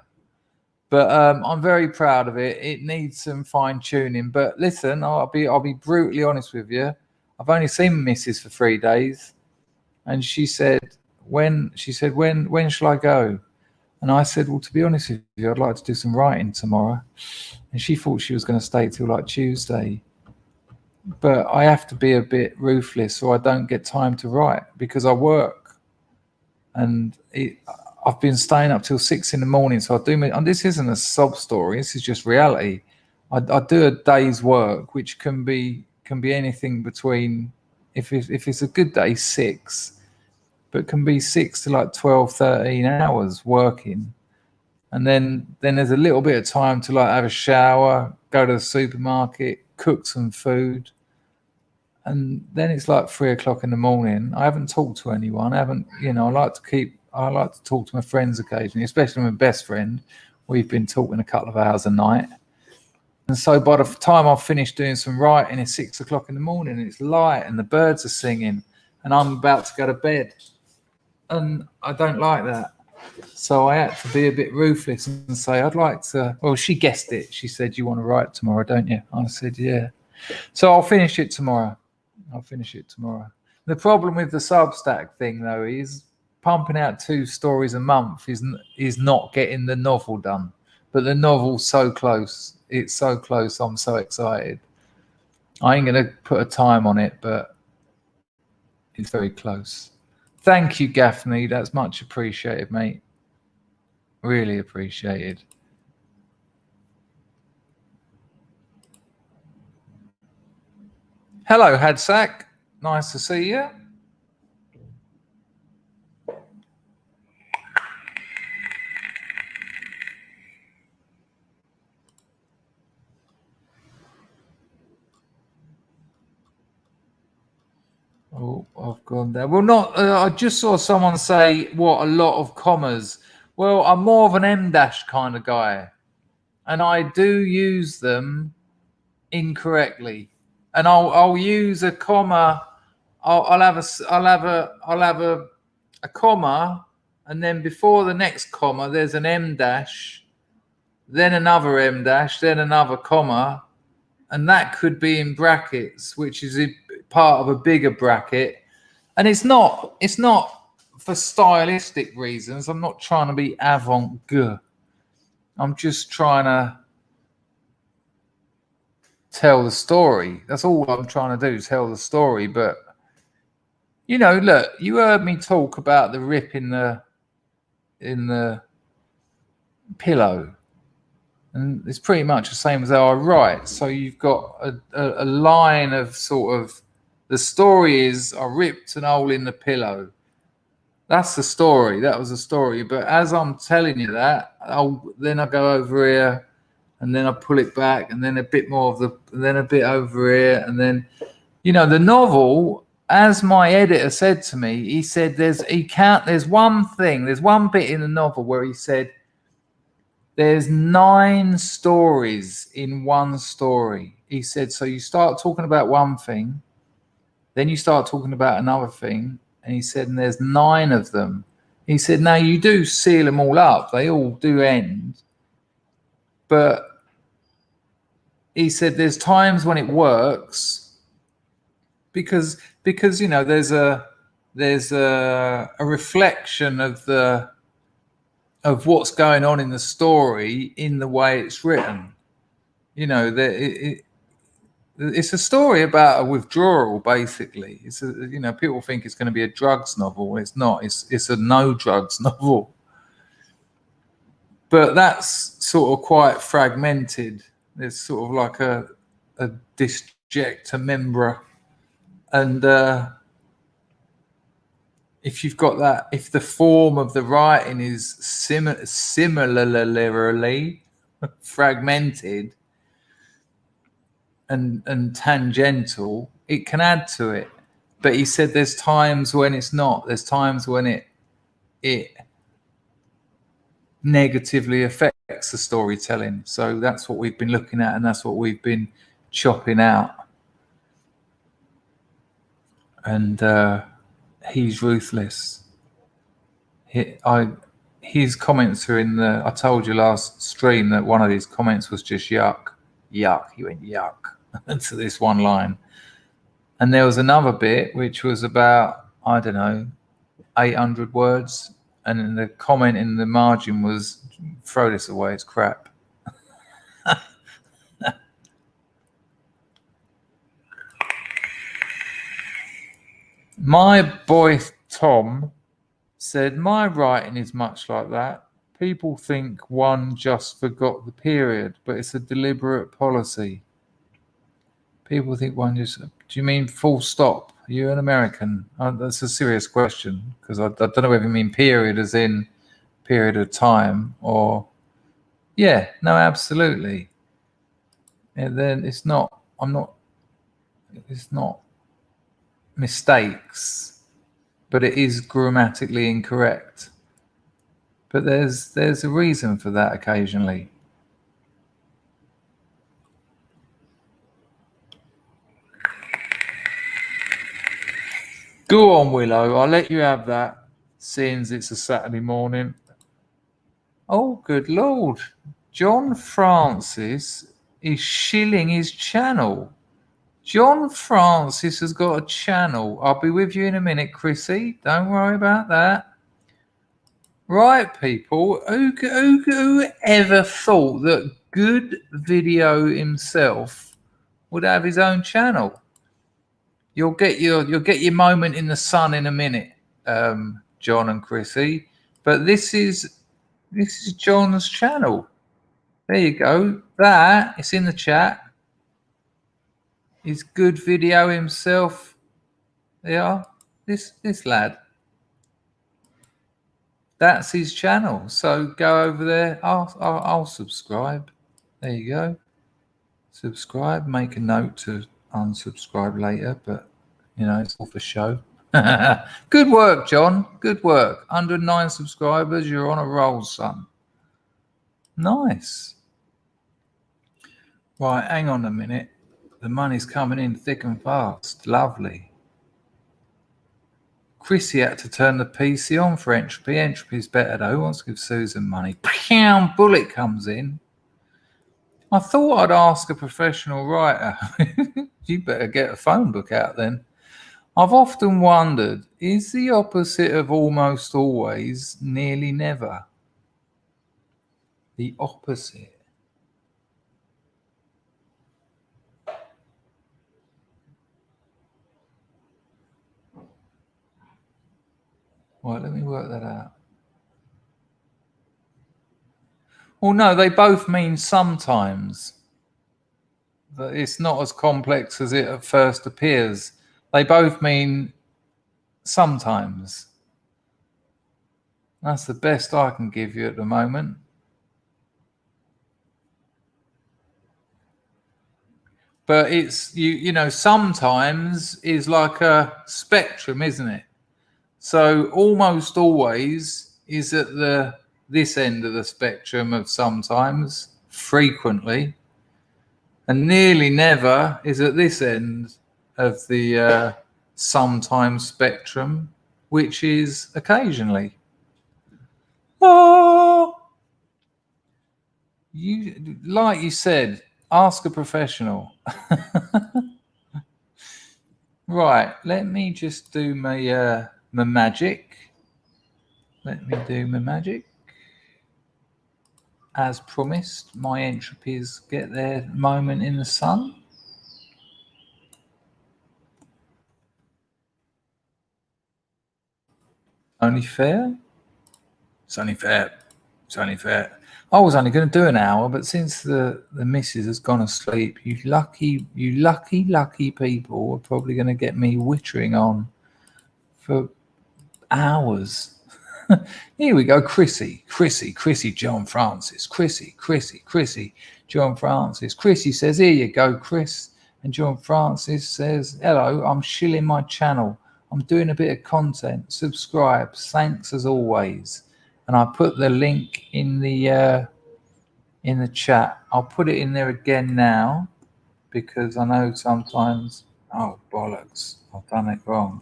But I'm very proud of it. It needs some fine tuning. But listen, I'll be brutally honest with you. I've only seen Mrs. for 3 days, and she said, when shall I go? And I said, well, to be honest with you, I'd like to do some writing tomorrow. And she thought she was going to stay till like Tuesday. But I have to be a bit ruthless, so I don't get time to write because I work. And I've been staying up till 6 a.m. So I do. And this isn't a sob story. This is just reality. I do a day's work, which can be anything between, if it's a good day, 6, but can be 6 to like 12, 13 hours working. And then there's a little bit of time to like have a shower, go to the supermarket, cook some food. And then it's like 3 o'clock in the morning. I haven't talked to anyone. I like to talk to my friends occasionally, especially my best friend. We've been talking a couple of hours a night. And so by the time I've finished doing some writing, it's 6 o'clock in the morning, and it's light and the birds are singing and I'm about to go to bed. And I don't like that. So I had to be a bit ruthless and say, I'd like to, well, she guessed it. She said, you want to write tomorrow, don't you? I said, yeah. So I'll finish it tomorrow. The problem with the Substack thing, though, is pumping out 2 stories a month is not getting the novel done. But the novel's so close. It's so close. I'm so excited. I ain't going to put a time on it, but it's very close. Thank you, Gaffney. That's much appreciated, mate. Really appreciated. Hello, Hadsack. Nice to see you. Oh, I've gone there. Well, not. I just saw someone say, "What, a lot of commas." Well, I'm more of an M dash kind of guy, and I do use them incorrectly. And I'll use a comma. I'll have a comma, and then before the next comma, there's an M dash, then another M dash, then another comma, and that could be in brackets, which is part of a bigger bracket. And it's not for stylistic reasons. I'm not trying to be avant-garde. I'm just trying to tell the story. That's all I'm trying to do, tell the story. But look, you heard me talk about the rip in the pillow, and it's pretty much the same as how I write. So you've got a line of sort of, the story is, I ripped an hole in the pillow. That's the story. That was the story. But as I'm telling you that, then I go over here, and then I pull it back, and then a bit more of and then a bit over here, and then, the novel, as my editor said to me, he said there's one bit in the novel where he said there's 9 stories in one story. He said, so you start talking about one thing, then you start talking about another thing, and he said, and there's 9 of them. He said, now you do seal them all up. They all do end. But he said there's times when it works because there's a reflection of what's going on in the story in the way it's written. It's a story about a withdrawal, basically. It's people think it's going to be a drugs novel. It's not. It's a no drugs novel. But that's sort of quite fragmented. There's sort of like a disjecta membra, and if you've got that, if the form of the writing is similarly fragmented and tangential, it can add to it. But he said there's times when it's not. There's times when it negatively affects the storytelling. So that's what we've been looking at, and that's what we've been chopping out. And he's ruthless. His comments are in the. I told you last stream that one of his comments was just yuck. He went yuck to this one line, and there was another bit which was about, I don't know, 800 words, and then the comment in the margin was, "Throw this away, it's crap." My boy Tom said, my writing is much like that. People think one just forgot the period, but it's a deliberate policy. People think one just... Do you mean full stop? Are you an American? That's a serious question, because I don't know whether you mean period as in period of time or... Yeah, no, absolutely. And then it's not mistakes, but it is grammatically incorrect. But there's a reason for that occasionally. Go on, Willow. I'll let you have that, seeing as it's a Saturday morning. Oh, good Lord. John Francis is shilling his channel. John Francis has got a channel. I'll be with you in a minute, Chrissy. Don't worry about that. Right, people. Who ever thought that Good Video himself would have his own channel? You'll get your moment in the sun in a minute, John and Chrissy. But this is John's channel. There you go. That it's in the chat. He's Good Video himself. There, this lad. That's his channel. So go over there. I'll subscribe. There you go. Subscribe. Make a note to unsubscribe later, but you know it's all for show. Good work, John. Good work. 109 subscribers. You're on a roll, son. Nice. Right, hang on a minute. The money's coming in thick and fast. Lovely. Chrissy had to turn the PC on for Entropy. Entropy's better though. Who wants to give Susan money? Pow! Bullet comes in. I thought I'd ask a professional writer. You better get a phone book out then. I've often wondered, is the opposite of almost always nearly never? The opposite. Right, let me work that out. Well, no, they both mean sometimes. It's not as complex as it at first appears. They both mean sometimes. That's the best I can give you at the moment. But it's, you know, sometimes is like a spectrum, isn't it? So almost always is at this end of the spectrum of sometimes, frequently, and nearly never is at this end of the sometimes spectrum, which is occasionally. Oh, like you said, ask a professional. Right, let me just do my my magic. Let me do my magic. As promised, my entropies get their moment in the sun. Only fair? It's only fair. It's only fair. I was only going to do an hour, but since the missus has gone asleep, you lucky people are probably going to get me wittering on for hours. Here we go, Chrissy, John Francis, Chrissy, John Francis. Chrissy says, here you go, Chris. And John Francis says, hello, I'm shilling my channel. I'm doing a bit of content. Subscribe. Thanks as always. And I put the link in the chat. I'll put it in there again now because I know sometimes, oh, bollocks, I've done it wrong.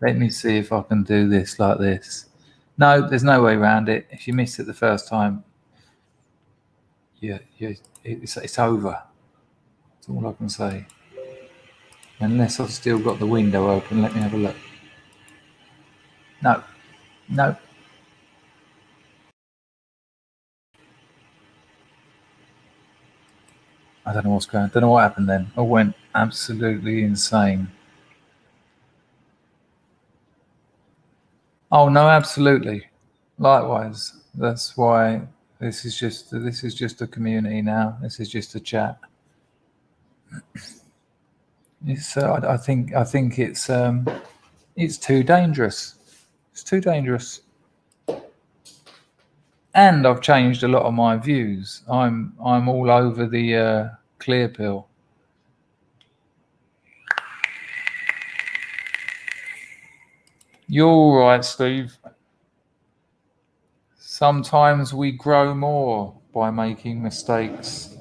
Let me see if I can do this like this. No, there's no way around it. If you miss it the first time, it's over. That's all I can say. Unless I've still got the window open. Let me have a look. No. I don't know what's going on. Don't know what happened then. I went absolutely insane. Oh no, absolutely. Likewise. That's why this is just a community now. This is just a chat. It's I think it's too dangerous. It's too dangerous. And I've changed a lot of my views. I'm all over the clear pill. You're all right, Steve. Sometimes we grow more by making mistakes.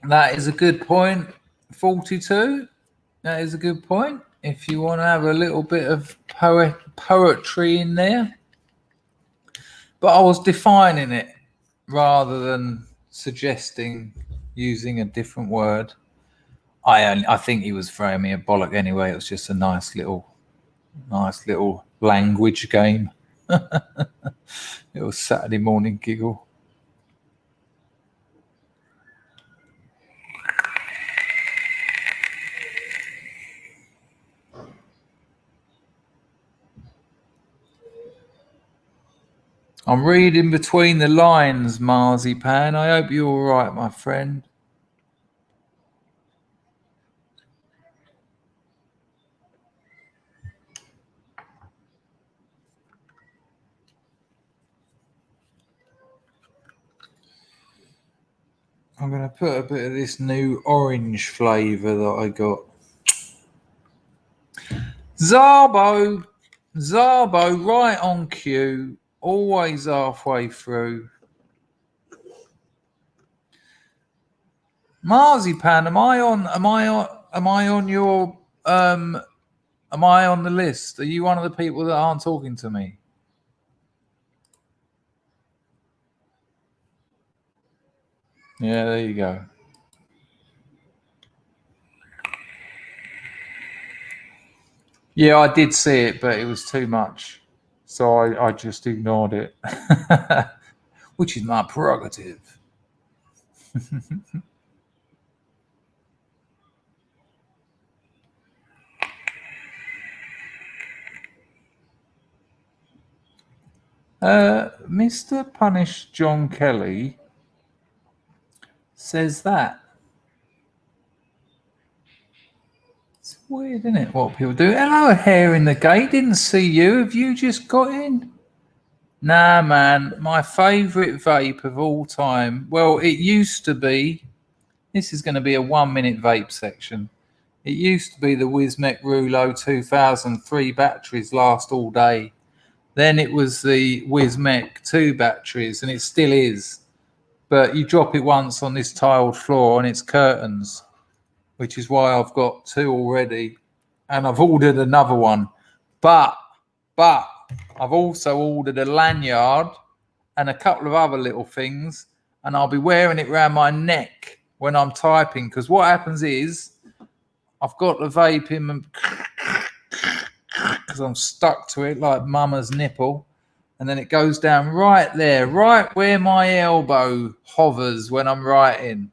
That is a good point. 42. That is a good point. If you want to have a little bit of poetry in there. But I was defining it rather than suggesting using a different word. I think he was throwing me a bollock anyway. It was just a nice little language game. It was Saturday morning giggle. I'm reading between the lines, Marzipan. I hope you're all right, my friend. I'm going to put a bit of this new orange flavour that I got. Zarbo, right on cue, always halfway through. Marzipan, am I on the list? Are you one of the people that aren't talking to me? Yeah, there you go. Yeah, I did see it, but it was too much. So I just ignored it. Which is my prerogative. Mr. Punish John Kelly says that. It's weird, isn't it, what people do? Hello, hair in the gate. Didn't see you. Have you just got in? Nah, man. My favourite vape of all time. Well, it used to be. This is going to be a 1 minute vape section. It used to be the Wismec Rulo 2003 batteries last all day. Then it was the Wismec 2 batteries, and it still is. But you drop it once on this tiled floor and it's curtains, which is why I've got 2 already. And I've ordered another one. But I've also ordered a lanyard and a couple of other little things, and I'll be wearing it around my neck when I'm typing, because what happens is I've got the vape in because I'm stuck to it like mama's nipple, and then it goes down right there, right where my elbow hovers when I'm writing,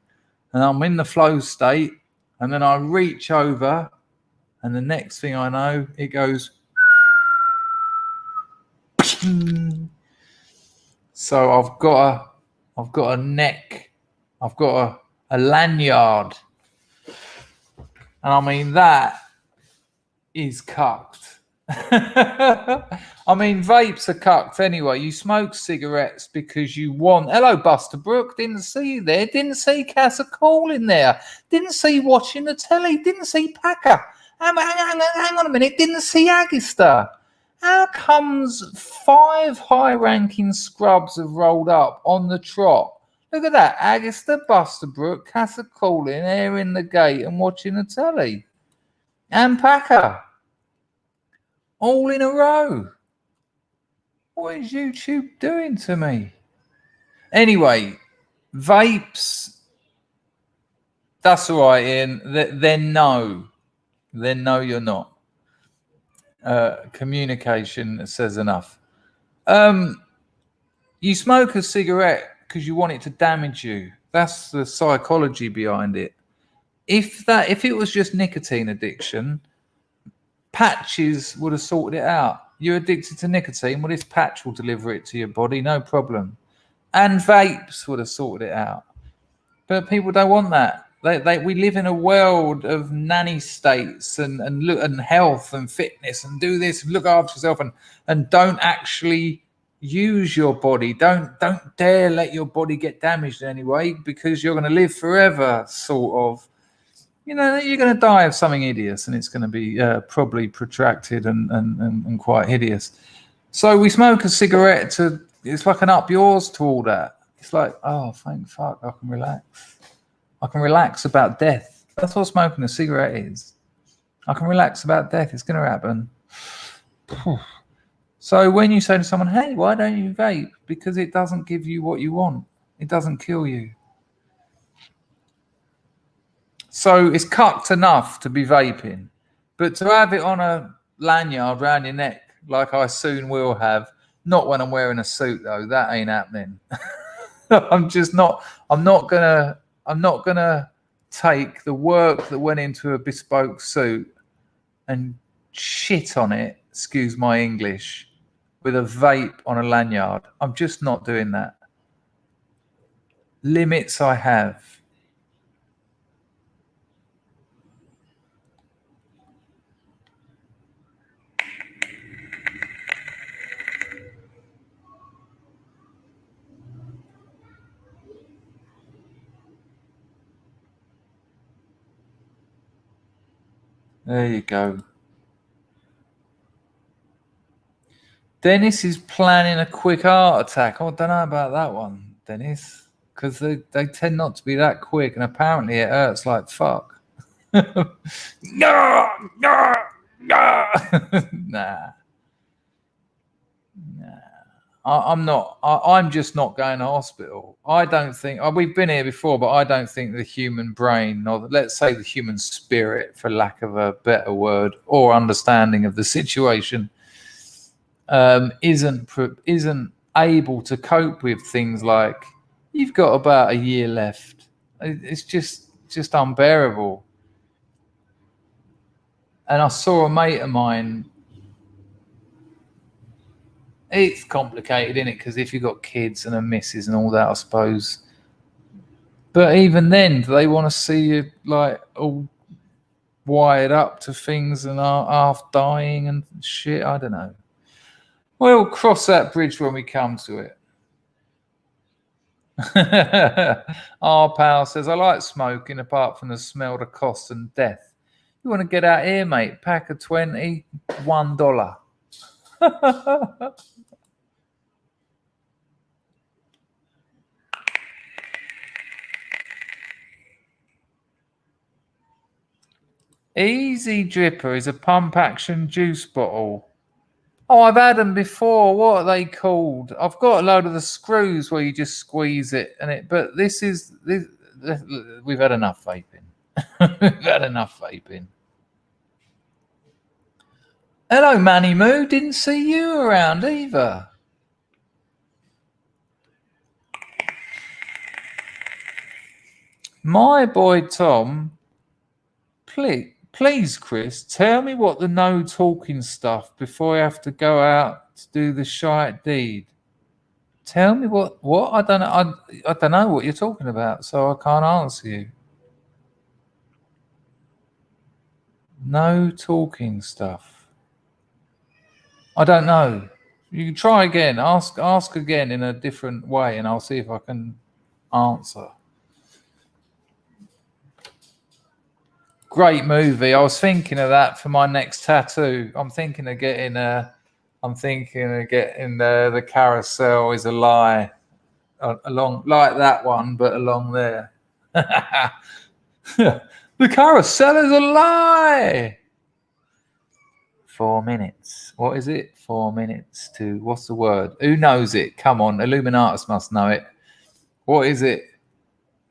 and I'm in the flow state, and then I reach over, and the next thing I know, it goes. So I've got a neck, I've got a lanyard, and I mean that is cucked. I mean, vapes are cucked anyway. You smoke cigarettes because you want. Hello, Buster Brook. Didn't see you there. Didn't see Casa Call in there. Didn't see watching the telly. Didn't see Packer. Hang on a minute. Didn't see Agister. How comes 5 high-ranking scrubs have rolled up on the trot? Look at that. Agister, Buster Brook, Casa Callin, Air in the Gate, and watching the telly. And Packer. All in a row. What is YouTube doing to me? Anyway, vapes. That's all right, Ian. Then no. Then no, you're not. Communication says enough. You smoke a cigarette because you want it to damage you. That's the psychology behind it. If it was just nicotine addiction, patches would have sorted it out. You're addicted to nicotine, well, this patch will deliver it to your body, no problem. And vapes would have sorted it out. But people don't want that. We live in a world of nanny states and health and fitness and do this and look after yourself and don't actually use your body. Don't dare let your body get damaged in any way, because you're going to live forever, sort of. You know, you're going to die of something hideous, and it's going to be probably protracted and quite hideous. So we smoke a cigarette it's like an up yours to all that. It's like, oh, thank fuck, I can relax. I can relax about death. That's what smoking a cigarette is. I can relax about death. It's going to happen. So when you say to someone, hey, why don't you vape? Because it doesn't give you what you want. It doesn't kill you. So it's cucked enough to be vaping. But to have it on a lanyard around your neck, like I soon will have, not when I'm wearing a suit though, that ain't happening. I'm not gonna take the work that went into a bespoke suit and shit on it, excuse my English, with a vape on a lanyard. I'm just not doing that. Limits I have. There you go. Dennis is planning a quick heart attack. I don't know about that one, Dennis, because they tend not to be that quick, and apparently it hurts like fuck. No. Nah. I'm not. I'm just not going to hospital. I don't think we've been here before, but I don't think the human brain, or let's say the human spirit, for lack of a better word or understanding of the situation, isn't able to cope with things like you've got about a year left. It's just unbearable. And I saw a mate of mine. It's complicated, isn't it? Because if you've got kids and a missus and all that, I suppose. But even then, do they want to see you like all wired up to things and half dying and shit? I don't know. We'll cross that bridge when we come to it. Our pal says, I like smoking apart from the smell, the cost and death. You want to get out here, mate? Pack of 20, $1. Easy Dripper is a pump action juice bottle. Oh, I've had them before. What are they called? I've got a load of the screws where you just squeeze it and it. But this. We've had enough vaping. We've had enough vaping. Hello, Manny Moo. Didn't see you around either. My boy Tom, please, Chris, tell me what the no talking stuff before I have to go out to do the shite deed. Tell me what I don't know. I don't know what you're talking about, so I can't answer you. No talking stuff. I don't know. You can try again. Ask again in a different way, and I'll see if I can answer. Great movie. I was thinking of that for my next tattoo. I'm thinking of getting the carousel is a lie along like that one, but along there. The carousel is a lie. 4 minutes. What is it? 4 minutes to what's the word? Who knows it? Come on, Illuminatus must know it. What is it?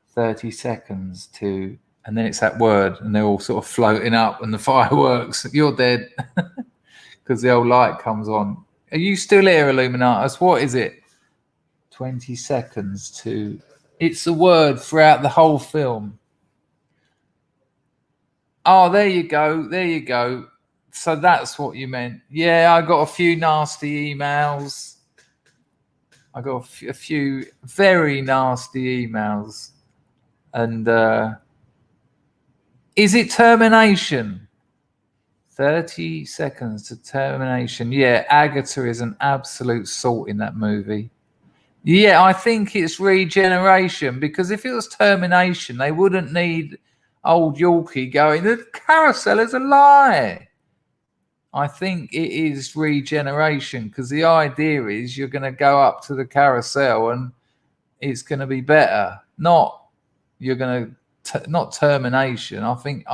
30 seconds to. And then it's that word, and they're all sort of floating up, and the fireworks. You're dead because the old light comes on. Are you still here, Illuminatus? What is it? 20 seconds to... It's a word throughout the whole film. Oh, there you go. There you go. So that's what you meant. Yeah, I got a few nasty emails. I got a few very nasty emails. And is it termination? 30 seconds to termination. Yeah, Agatha is an absolute salt in that movie. Yeah, I think it's regeneration, because if it was termination, they wouldn't need old Yorkie going, the carousel is a lie. I think it is regeneration, because the idea is you're going to go up to the carousel and it's going to be better. Not you're going to not termination. I think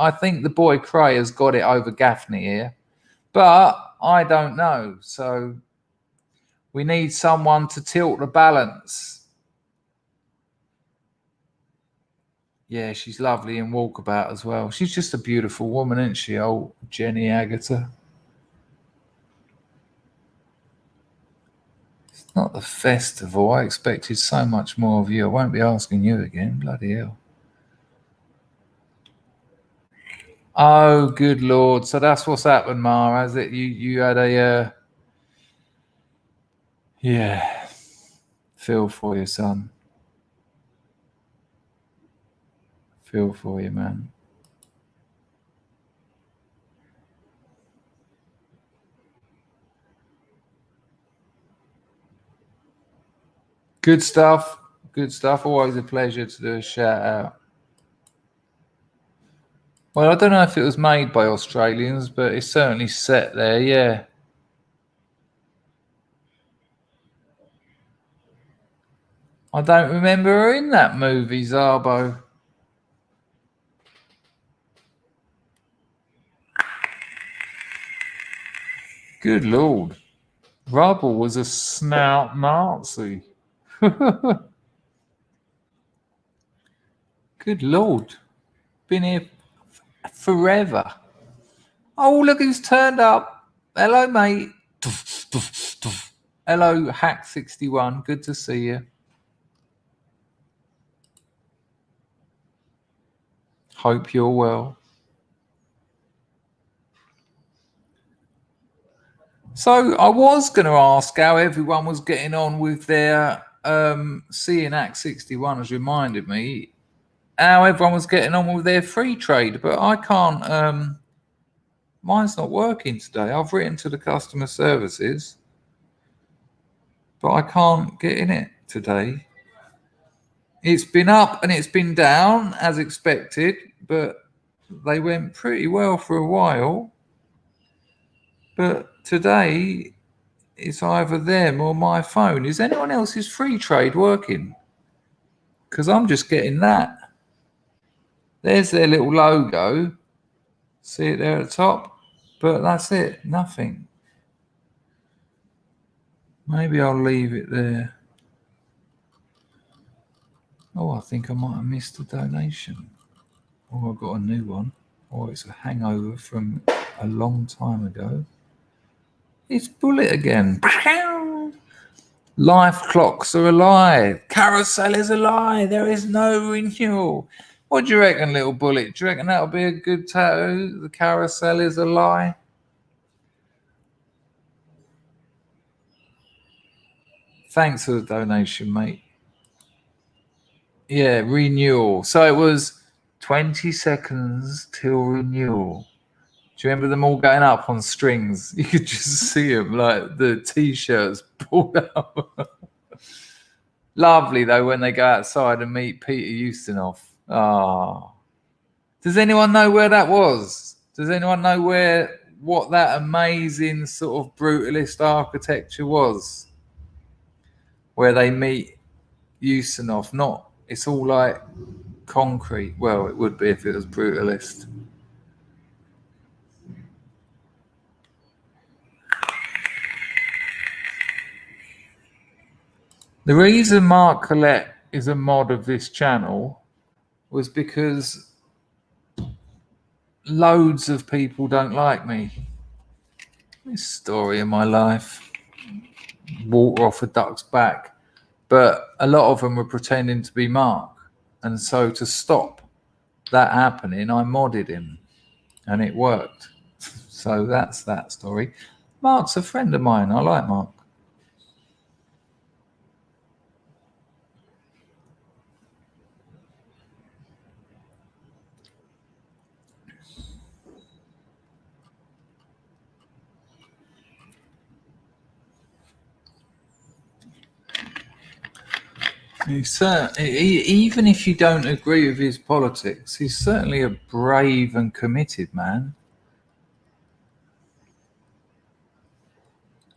the boy Cray has got it over Gaffney here, but I don't know. So we need someone to tilt the balance. Yeah, she's lovely in Walkabout as well. She's just a beautiful woman, isn't she, old Jenny Agatha? It's not the festival. I expected so much more of you. I won't be asking you again. Bloody hell. Oh, good Lord. So that's what's happened, Mara, has it? You had a... yeah. Feel for you, son. Feel for you, man. Good stuff. Good stuff. Always a pleasure to do a shout out. Well, I don't know if it was made by Australians, but it's certainly set there, yeah. I don't remember her in that movie, Zarbo. Good Lord. Rubble was a snout Nazi. Good Lord. Been here forever. Oh, look who's turned up. Hello, mate. Hello, Hack61. Good to see you. Hope you're well. So I was going to ask how everyone was getting on with their seeing Act 61 has reminded me how everyone was getting on with their free trade, but I can't. Mine's not working today. I've written to the customer services, but I can't get in it today. It's been up and it's been down as expected, but they went pretty well for a while. But today, it's either them or my phone. Is anyone else's free trade working? Because I'm just getting that. There's their little logo. See it there at the top? But that's it. Nothing. Maybe I'll leave it there. Oh, I think I might have missed a donation. Oh, I've got a new one. Oh, it's a hangover from a long time ago. It's Bullet again. Life clocks are a lie. Carousel is a lie. There is no renewal. What do you reckon, little Bullet? Do you reckon that'll be a good tattoo? The carousel is a lie. Thanks for the donation, mate. Yeah, renewal. So it was 20 seconds till renewal. Do you remember them all going up on strings? You could just see them, like the T-shirts pulled up. Lovely, though, when they go outside and meet Peter Ustinov. Ah. Does anyone know where that was? Does anyone know what that amazing sort of brutalist architecture was? Where they meet Ustinov. Not, it's all like concrete. Well, it would be if it was brutalist. The reason Mark Collette is a mod of this channel was because loads of people don't like me. This story of my life. water off a duck's back, but a lot of them were pretending to be Mark, and so to stop that happening, I modded him, and it worked. So that's that story. Mark's a friend of mine. I like Mark. Even if you don't agree with his politics, he's certainly a brave and committed man.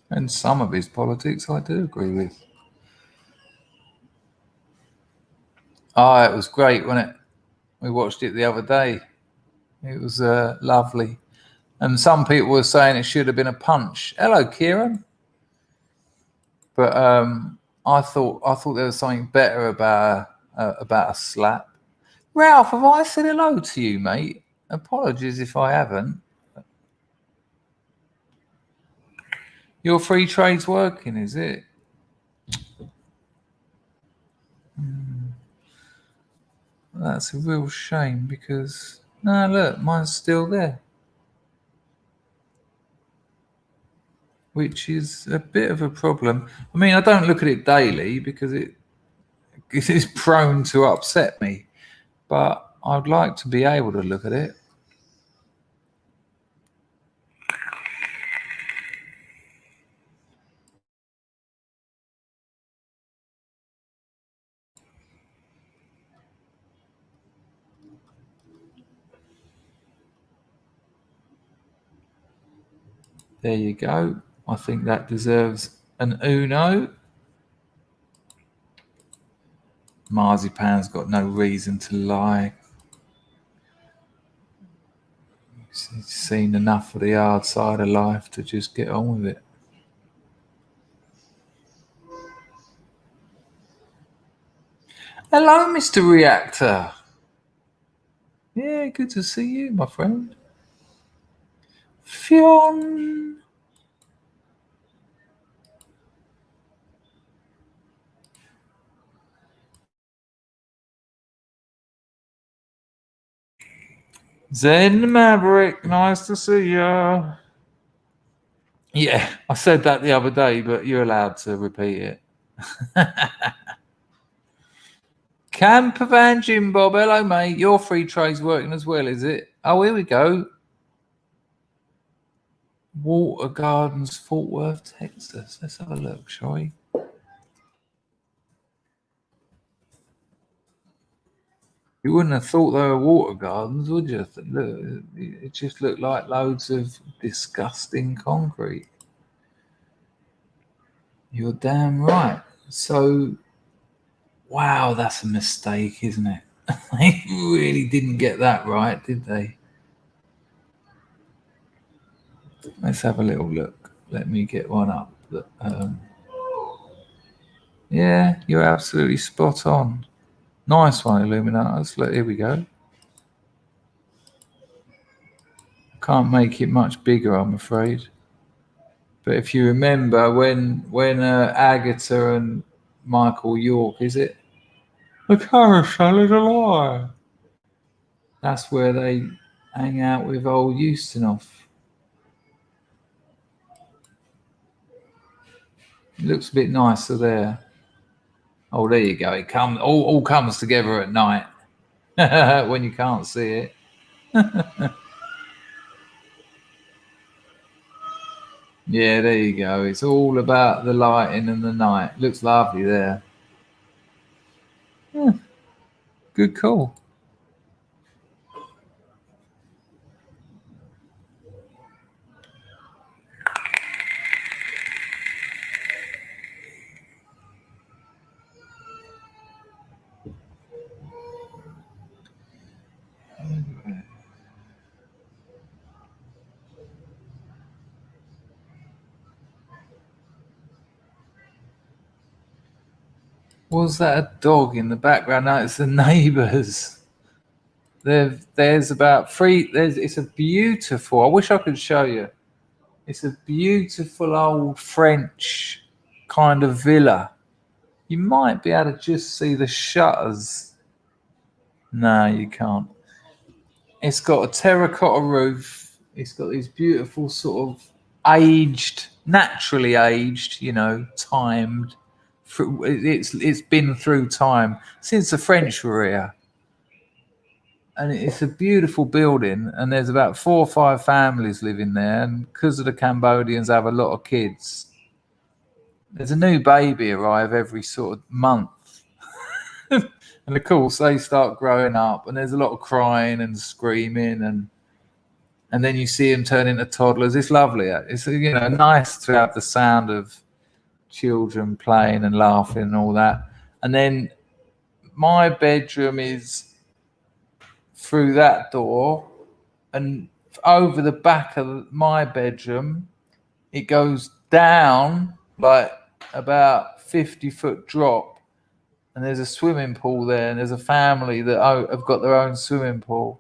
And some of his politics I do agree with. Oh, it was great, wasn't it? We watched it the other day. It was lovely. And some people were saying it should have been a punch. Hello, Kieran. But I thought there was something better about a slap. Ralph, have I said hello to you, mate? Apologies if I haven't. Your free trade's working, is it? That's a real shame because no, look, mine's still there, which is a bit of a problem. I mean, I don't look at it daily because it is prone to upset me, but I'd like to be able to look at it. There you go. I think that deserves an Uno. Marzipan's got no reason to lie. He's seen enough of the hard side of life to just get on with it. Hello, Mr. Reactor. Yeah, good to see you, my friend. Fionn. Zen Maverick, nice to see you. Yeah, I said that the other day, but you're allowed to repeat it. Campervan Jim Bob, hello mate. Your free trade's working as well, is it? Oh, here we go. Water Gardens, Fort Worth, Texas. Let's have a look, shall we? You wouldn't have thought they were water gardens, would you? Look, it just looked like loads of disgusting concrete. You're damn right. So, wow, that's a mistake, isn't it? They really didn't get that right, did they? Let's have a little look. Let me get one up. Yeah, you're absolutely spot on. Nice one, Illuminatus. Look, here we go. Can't make it much bigger, I'm afraid. But if you remember when Agatha and Michael York, is it? The carousel is alive. That's where they hang out with old Ustinov. It looks a bit nicer there. Oh, there you go. It all comes together at night when you can't see it. Yeah, there you go. It's all about the lighting and the night. Looks lovely there. Yeah. Good call. Was that a dog in the background? No, it's the neighbours. There's about three. It's a beautiful. I wish I could show you. It's a beautiful old French kind of villa. You might be able to just see the shutters. No, you can't. It's got a terracotta roof. It's got these beautiful sort of aged, naturally aged, timed. It's been through time since the French were here. And it's a beautiful building, and there's about 4 or 5 families living there. And because of the Cambodians have a lot of kids, there's a new baby arrive every sort of month. And of course, they start growing up, and there's a lot of crying and screaming, and then you see them turn into toddlers. It's lovely. It's nice to have the sound of children playing and laughing and all that. And then my bedroom is through that door, and over the back of my bedroom, it goes down like about 50-foot drop, and there's a swimming pool there, and there's a family that have got their own swimming pool,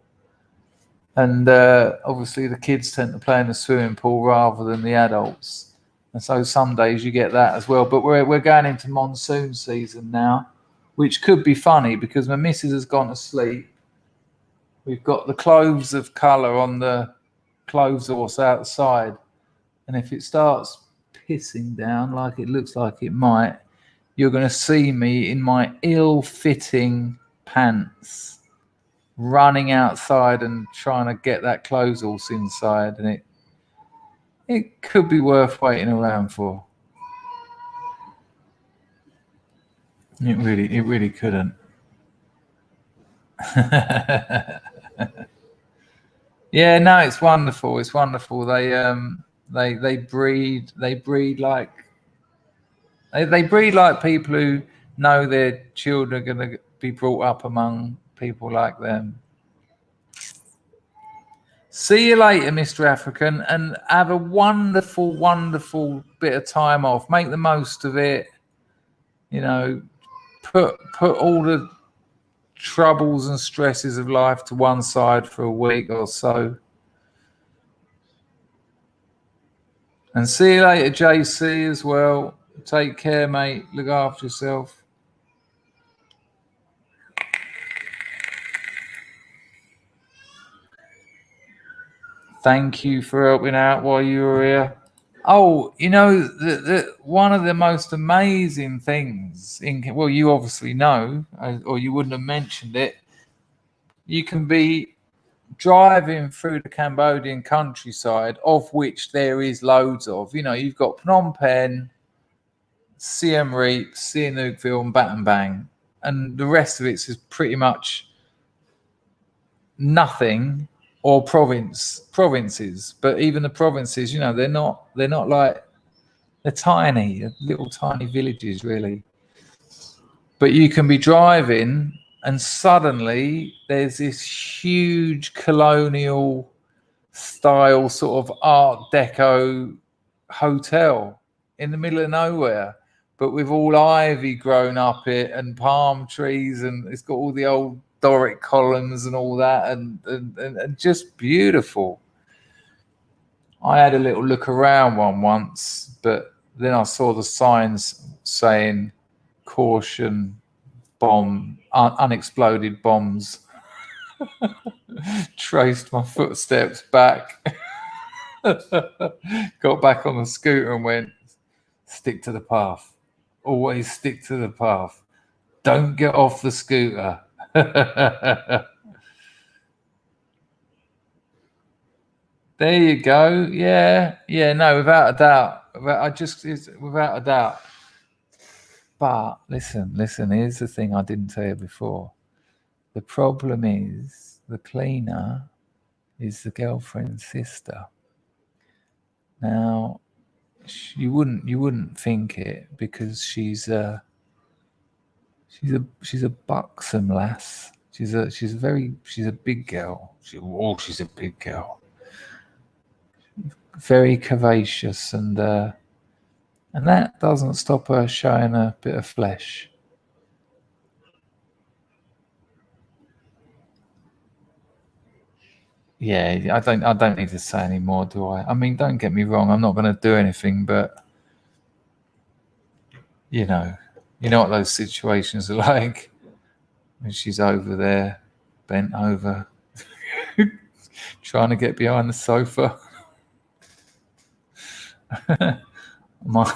and obviously the kids tend to play in the swimming pool rather than the adults, and so some days you get that as well. But we're going into monsoon season now, which could be funny because my missus has gone to sleep. We've got the cloves of colour on the clothes horse outside, and if it starts pissing down like it looks like it might, you're going to see me in my ill-fitting pants running outside and trying to get that clothes horse inside, and it could be worth waiting around for. It really couldn't. Yeah, no, it's wonderful. It's wonderful. They breed like people who know their children are going to be brought up among people like them. See you later, Mr. African, and have a wonderful, wonderful bit of time off. Make the most of it. Put all the troubles and stresses of life to one side for a week or so. And see you later, JC, as well. Take care, mate. Look after yourself. Thank you for helping out while you were here. Oh, one of the most amazing things well, you obviously know, or you wouldn't have mentioned it. You can be driving through the Cambodian countryside, of which there is loads of. You've got Phnom Penh, Siem Reap, Sihanoukville, and Battambang, and the rest of it's pretty much nothing. Or provinces, but even the provinces, they're not like, they're tiny, little tiny villages, really. But you can be driving, and suddenly there's this huge colonial style sort of Art Deco hotel in the middle of nowhere, but with all ivy grown up it and palm trees, and it's got all the old Doric columns and all that, and just beautiful. I had a little look around once, but then I saw the signs saying caution, bomb, unexploded bombs. Traced my footsteps back, got back on the scooter and went, stick to the path. Always stick to the path. Don't get off the scooter. There you go. Yeah, no, without a doubt. Without a doubt. But listen, here's the thing I didn't tell you before. The problem is the cleaner is the girlfriend's sister. Now, you wouldn't think it, because she's a buxom lass. She's a big girl. She's a big girl. Very curvaceous, and that doesn't stop her showing a bit of flesh. Yeah, I don't need to say any more, do I? I mean, don't get me wrong. I'm not going to do anything, but You know what those situations are like when she's over there, bent over, trying to get behind the sofa. I might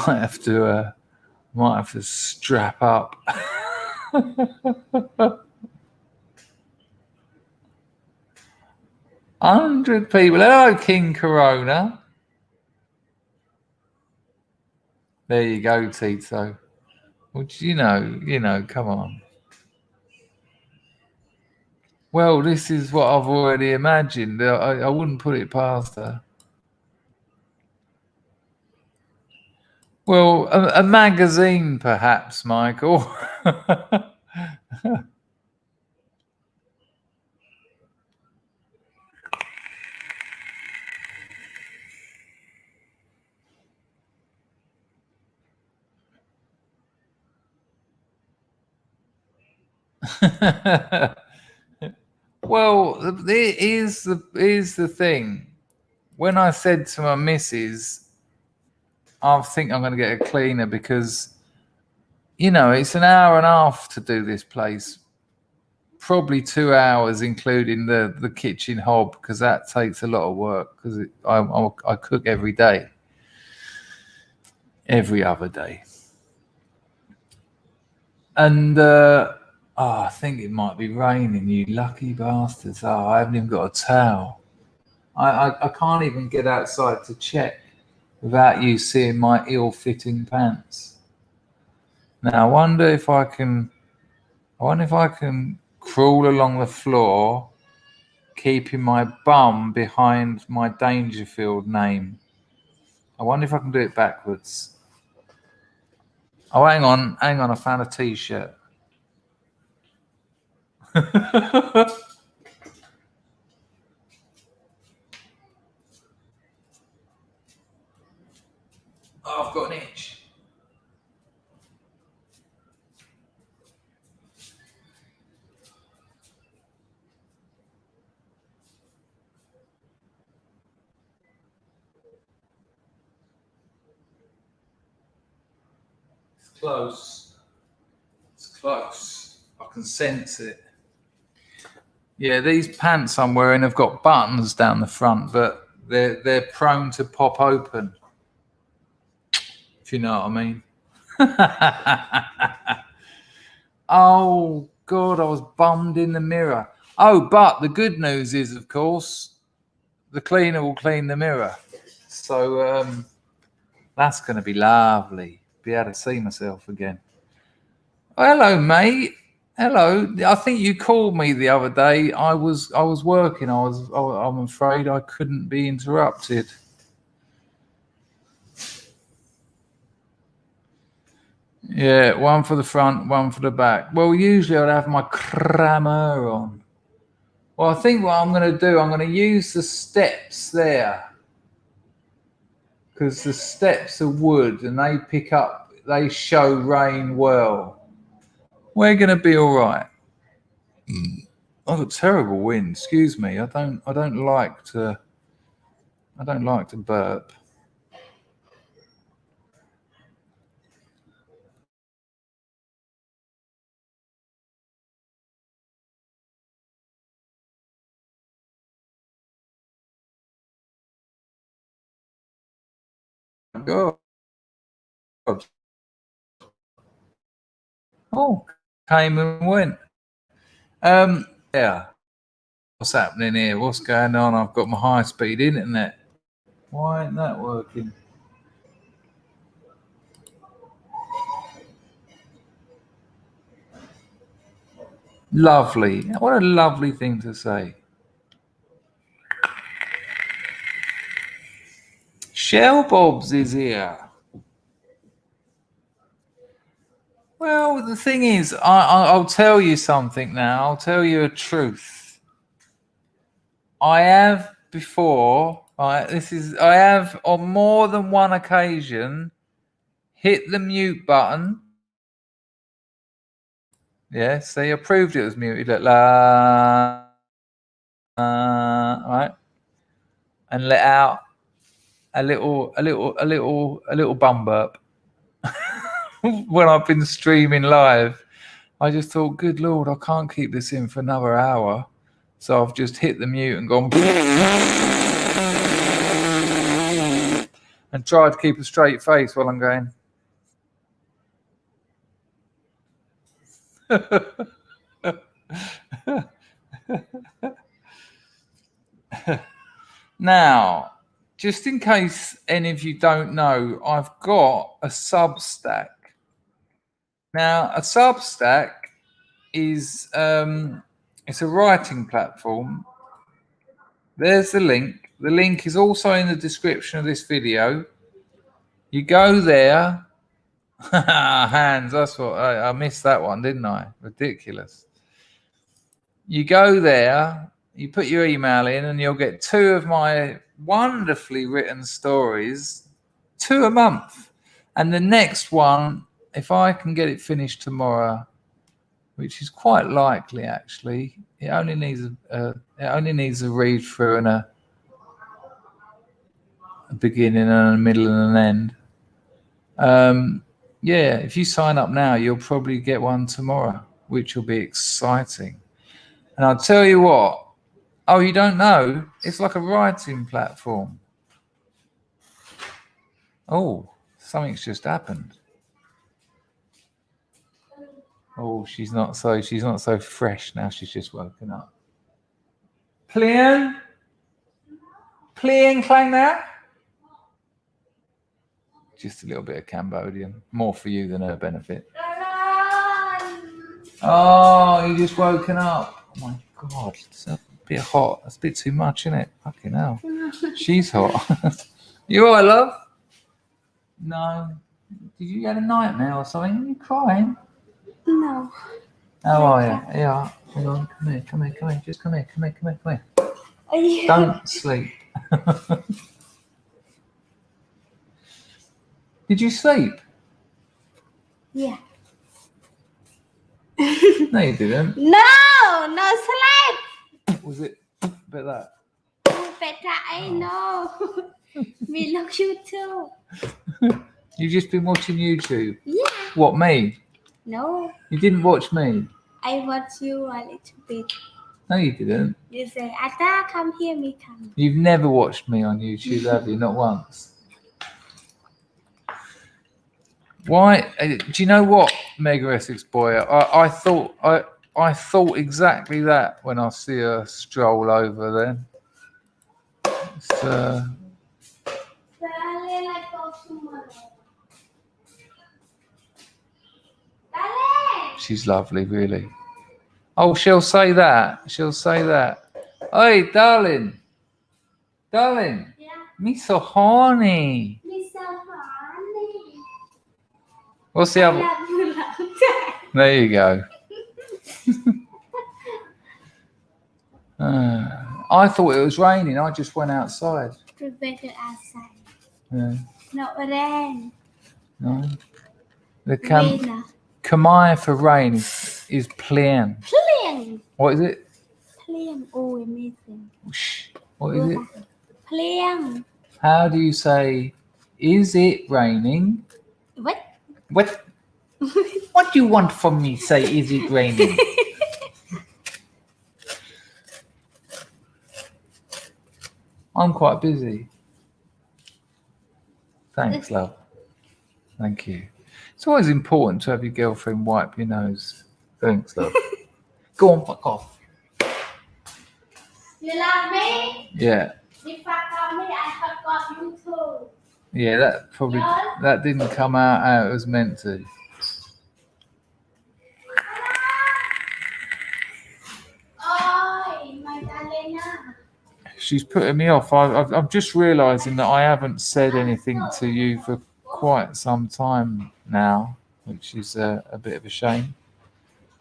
have to strap up. 100 people. Hello, King Corona. There you go, Tito. Well, you know, come on. Well, this is what I've already imagined. I wouldn't put it past her. Well, a magazine, perhaps, Michael. Well, here's the thing. When I said to my missus, I think I'm going to get a cleaner because, you know, it's an hour and a half to do this place. Probably 2 hours, including the kitchen hob, because that takes a lot of work. Because I cook every day, every other day, and I think it might be raining. You lucky bastards! Oh, I haven't even got a towel. I can't even get outside to check without you seeing my ill-fitting pants. Now I wonder if I can crawl along the floor, keeping my bum behind my Dangerfield name. I wonder if I can do it backwards. Oh, hang on, I found a t-shirt. Oh, I've got an itch. It's close. It's close. I can sense it. Yeah, these pants I'm wearing have got buttons down the front, but they're prone to pop open. If you know what I mean. Oh God, I was bummed in the mirror. Oh, but the good news is, of course, the cleaner will clean the mirror. So that's going to be lovely. Be able to see myself again. Oh, hello, mate. Hello. I think you called me the other day. I was working. I'm afraid I couldn't be interrupted. Yeah, one for the front, one for the back. Well, usually I'd have my Kramer on. Well, I think what I'm going to do, I'm going to use the steps there because the steps are wood and they show rain well. We're going to be all right. I've got terrible wind. Excuse me. I don't like to burp. God. Oh, came and went. Yeah. What's happening here? What's going on? I've got my high-speed internet. Why ain't that working? Lovely. What a lovely thing to say. Shell Bobs is here. Well, the thing is, I'll tell you something now. I'll tell you a truth. I have before. I have on more than one occasion hit the mute button. Yeah, see, I proved it was muted. Look, right, and let out a little bum burp. when I've been streaming live. I just thought, good Lord, I can't keep this in for another hour. So I've just hit the mute and gone and tried to keep a straight face while I'm going. Now, just in case any of you don't know, I've got a Substack. Now, a Substack is it's a writing platform. There's the link. The link is also in the description of this video. You go there. Hands, that's what I missed that one, didn't I? Ridiculous. You go there, you put your email in, and you'll get 2 of my wonderfully written stories, 2 a month. And the next one, if I can get it finished tomorrow, which is quite likely actually, it only needs a read through and a beginning and a middle and an end. Yeah, if you sign up now, you'll probably get one tomorrow, which will be exciting. And I'll tell you what, oh, you don't know? It's like a writing platform. Oh, something's just happened. Oh, she's not so fresh now. She's just woken up. Plian Klang now? Just a little bit of Cambodian. More for you than her benefit. Oh, you just woken up. Oh my God, it's a bit hot. That's a bit too much, isn't it? Fucking hell. She's hot. You all right, love? No. Did you get a nightmare or something? Are you crying? No. How are you? Yeah. Hang on. Come here. Just come here. Don't sleep. Did you sleep? Yeah. No, you didn't. No sleep. Was it a bit that? I know. We love YouTube. You've just been watching YouTube? Yeah. What, me? No. You didn't watch me? I watch you a little bit. No, you didn't. You say, Atta, come here, me come. You've never watched me on YouTube, have you? Not once. Why? Do you know what, Mega Essex Boy? I thought exactly that when I see her stroll over there. It's, she's lovely, really. Oh, she'll say that. Hey, darling. Yeah. Me so horny. Me so horny. What's the other? Love you. There you go. I thought it was raining. I just went outside. To better outside. Yeah. Not rain. No. The Rain. Khmer for rain is Plian. Plian. What is it? Plian. Oh, amazing. Shh. What is it? Plian. How do you say, is it raining? What? What? What do you want from me? Say, is it raining? I'm quite busy. Thanks, love. Thank you. It's always important to have your girlfriend wipe your nose. Thanks, love. Go on, fuck off. You love me? Yeah. You forgot me, I forgot you too. Yeah, that didn't come out how it was meant to. Oh, my darling. She's putting me off. I'm just realising that I haven't said anything to you for quite some time now, which is a bit of a shame.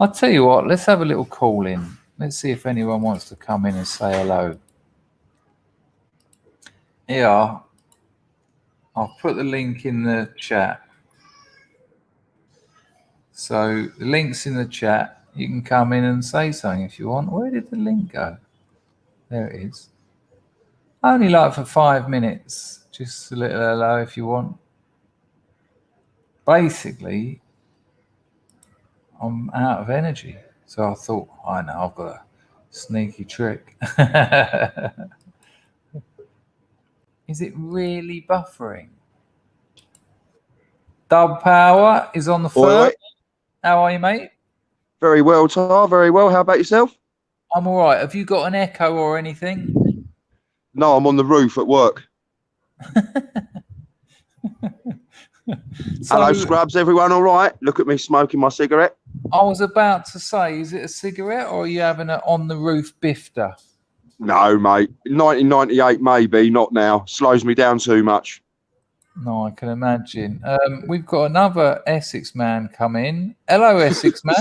I'll tell you what, let's have a little call in. Let's see if anyone wants to come in and say hello. Yeah, I'll put the link in the chat. So the link's in the chat. You can come in and say something if you want. Where did the link go? There it is. Only like for 5 minutes. Just a little hello if you want. basically, I'm out of energy. So I thought, I know, I've got a sneaky trick. Is it really buffering? Dub Power is on the phone. How are you, mate? Very well, Tar. Very well. How about yourself? I'm all right. Have you got an echo or anything? No, I'm on the roof at work. Hello, Scrubs. Everyone all right? Look at me smoking my cigarette. I was about to say, is it a cigarette or are you having an on-the-roof bifter? No, mate. 1998, maybe. Not now. Slows me down too much. No, I can imagine. We've got another Essex man come in. Hello, Essex man.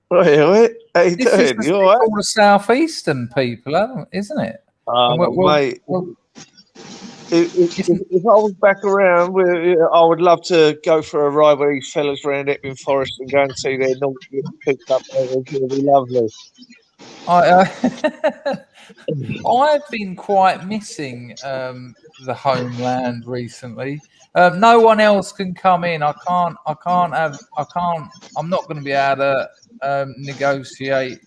Right, how you This doing? is You all right? all the southeastern people, isn't it? Mate, if I was back around, I would love to go for a ride with these fellas around Epping Forest and go and see their naughty getting picked up there. It's going to be lovely. I've been quite missing the homeland recently. No one else can come in. I'm not going to be able to negotiate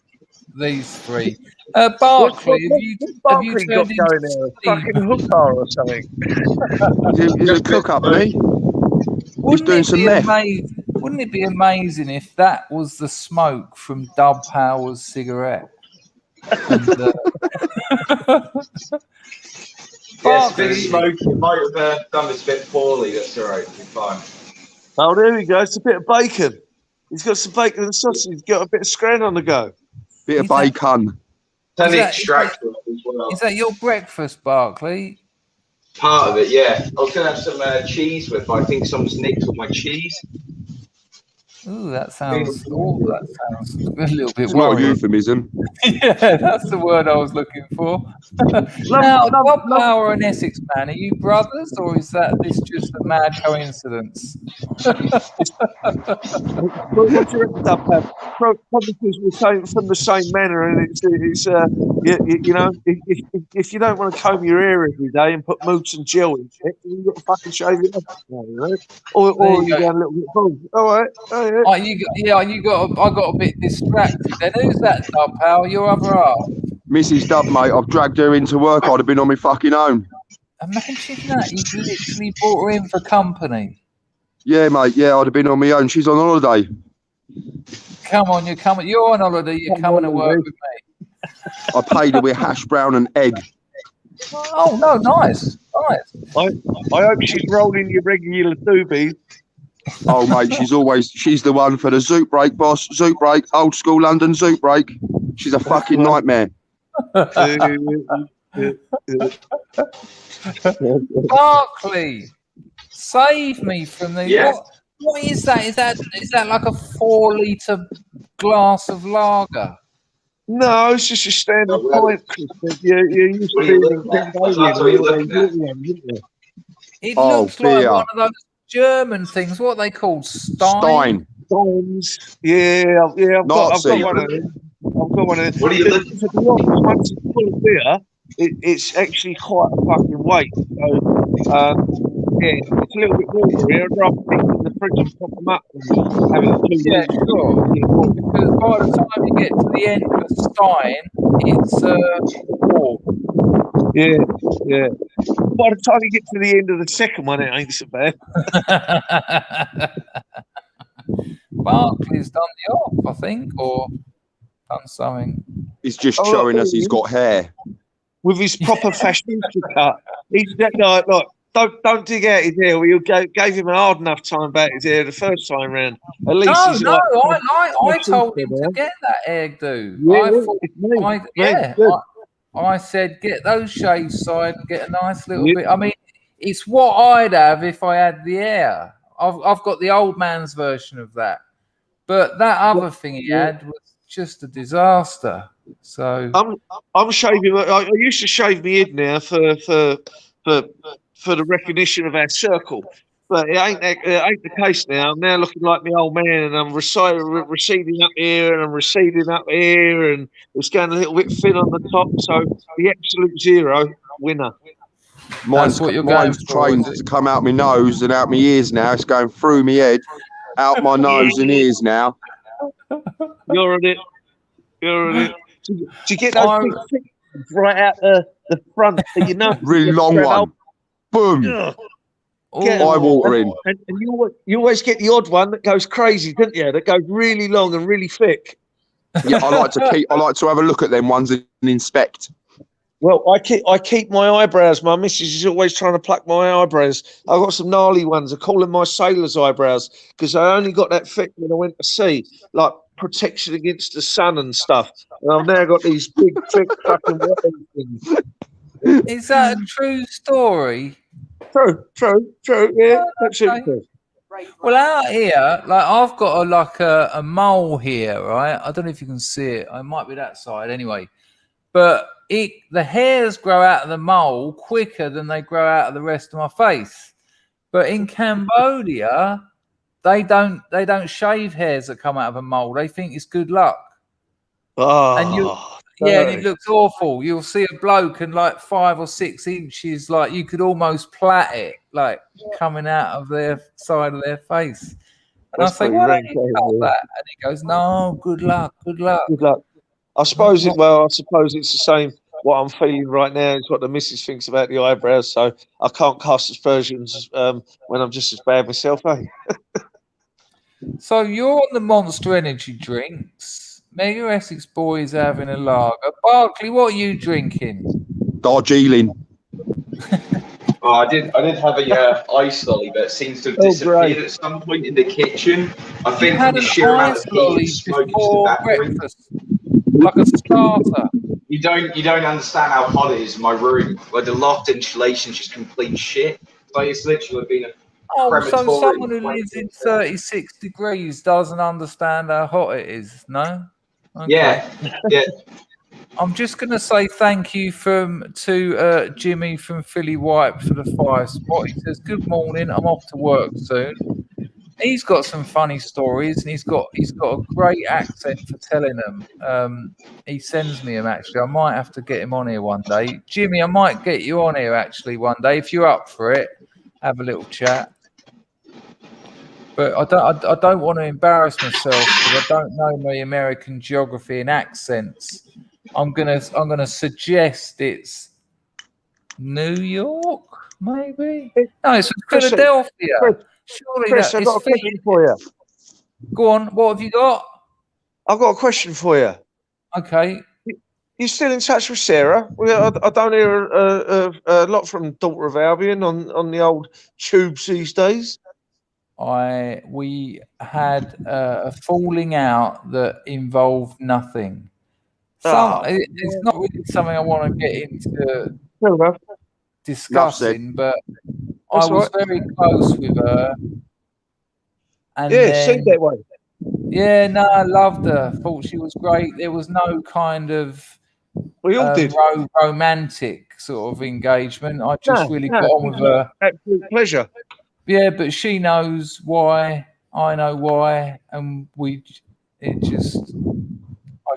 these three. Barclay, have you got turned going there? A fucking hookah or something? He's a cook up, isn't he? He's doing some meth. Wouldn't it be amazing if that was the smoke from Dub Power's cigarette? And, yes, a bit of smoke. You might have done this a bit poorly. That's all right. You'll be fine. Oh, there we go. It's a bit of bacon. He's got some bacon and sausage. He's got a bit of scran on the go. Bit of bacon. Then the extract as well. Is that your breakfast, Barclay? Part of it, yeah. I was going to have some cheese with, but I think someone's nicked all my cheese. Ooh, that sounds a little bit It's not a worrying. euphemism. Yeah, that's the word I was looking for. Now, Dub Power and Essex man, are you brothers, or is this just a mad coincidence? What do you reckon, Dub Power? Probably because we're from the same manner, and it's you know, if you don't want to comb your hair every day and put mousse and gel in it, you've got to fucking shave it off, you know? Or you go a little bit bald. All right. I got a bit distracted. Then who's that, Dub Power? Your other half? Mrs. Dub, mate, I've dragged her into work. I'd have been on my fucking own. Imagine that. You've literally brought her in for company. Yeah, mate. Yeah, I'd have been on my own. She's on holiday. Come on, you're on holiday. You're coming to work with me. I paid her with hash brown and egg. Oh no, nice. I hope she's rolling your regular doobies. Oh, mate, she's the one for the Zoot break, boss. Zoot break, old school London Zoot break. She's a fucking nightmare. Barclay, save me from the. Yeah. What is that? Is that like a 4-litre glass of lager? No, it's just a standard pint. You used to be It Oh, looks like beer. one of those German things. What are they called? Stein. Yeah, I've got Nazi. one of them. I've got one of them. What are you looking To be honest, once it's full of beer, it's actually quite a fucking weight. So, yeah, it's a little bit more here. I'd rather stick them in the fridge and pop them up and have it. Yeah, sure. Because by the time you get to the end of Stein, it's warm. Yeah. By the time you get to the end of the second one, it ain't so bad. Barclay's done the off, I think, or done something. He's just showing us he's got hair. With his proper fashionista cut. He's that guy, look, don't dig out his hair. We gave him a hard enough time about his hair the first time round. At least I he's told him to get that hairdo. I said, get those shaves side and get a nice little bit. I mean, it's what I'd have if I had the hair. I've got the old man's version of that. But that other thing he had was just a disaster. So I'm shaving. I used to shave my head now for the recognition of our circle, but it ain't the case now. I'm now looking like my old man, and I'm receding up here, and I'm receding up here, and it's going a little bit thin on the top. So the absolute zero winner. Mine's, what you're going mine's for, trained is to it? come out my nose and out my ears now. It's going through my head, out my nose and ears now. You're on it. You're on it. Do you get those I- big things right out the front of your nose? Really long one. Boom. Ugh. Oh, Eye watering. And you always get the odd one that goes crazy, don't you? That goes really long and really thick. Yeah, I like to have a look at them ones and inspect. Well, I keep my eyebrows. My missus is always trying to pluck my eyebrows. I've got some gnarly ones. I call them my sailor's eyebrows because I only got that thick when I went to sea, like protection against the sun and stuff. And I've now got these big, thick fucking weapon things. Is that a true story? True. Yeah, absolutely true. Well, out here, like I've got a mole here, right? I don't know if you can see it. It might be that side anyway. But the hairs grow out of the mole quicker than they grow out of the rest of my face. But in Cambodia, they don't shave hairs that come out of a mole. They think it's good luck. Oh, And and it looks awful. You'll see a bloke and like 5 or 6 inches, like you could almost plait it, like coming out of their side of their face. And That's I say, pretty why don't rank, you cut that? And he goes, no, good luck. good luck. I suppose it's the same. What I'm feeling right now is what the missus thinks about the eyebrows. So I can't cast aspersions when I'm just as bad myself, eh? So you're on the Monster Energy drinks. Mega Essex Boys having a lager. Barkley, what are you drinking? Darjeeling. Oh, I did have a ice lolly, but it seems to have disappeared at some point in the kitchen. I think Had the an sheer amount ice of lolly heat and smoke is before evaporating. breakfast, like a starter. You don't understand how hot it is in my room. Like the loft insulation's just complete shit. Like it's literally been a Oh, so crematorium. someone who lives in 36 degrees doesn't understand how hot it is, no? Okay. Yeah. I'm just going to say thank you to Jimmy from Philly White for the 5 spot. He says, good morning, I'm off to work soon. He's got some funny stories and he's got a great accent for telling them. He sends me him actually. I might have to get him on here one day. Jimmy, I might get you on here actually one day if you're up for it. Have a little chat. But I don't want to embarrass myself because I don't know my American geography and accents. I'm gonna suggest it's New York, maybe. No, it's Philadelphia. Surely Chris, I've got a question for you. Go on. What have you got? I've got a question for you. Okay. You still in touch with Sarah? I don't hear a lot from Daughter of Albion on the old tubes these days. We had a falling out that involved nothing. It's not really something I want to get into discussing, but I was very close with her. And seemed that way. Yeah, no, I loved her. Thought she was great. There was no kind of we all did romantic sort of engagement. I just really got on with her. Absolute pleasure. Yeah, but she knows why. I know why, and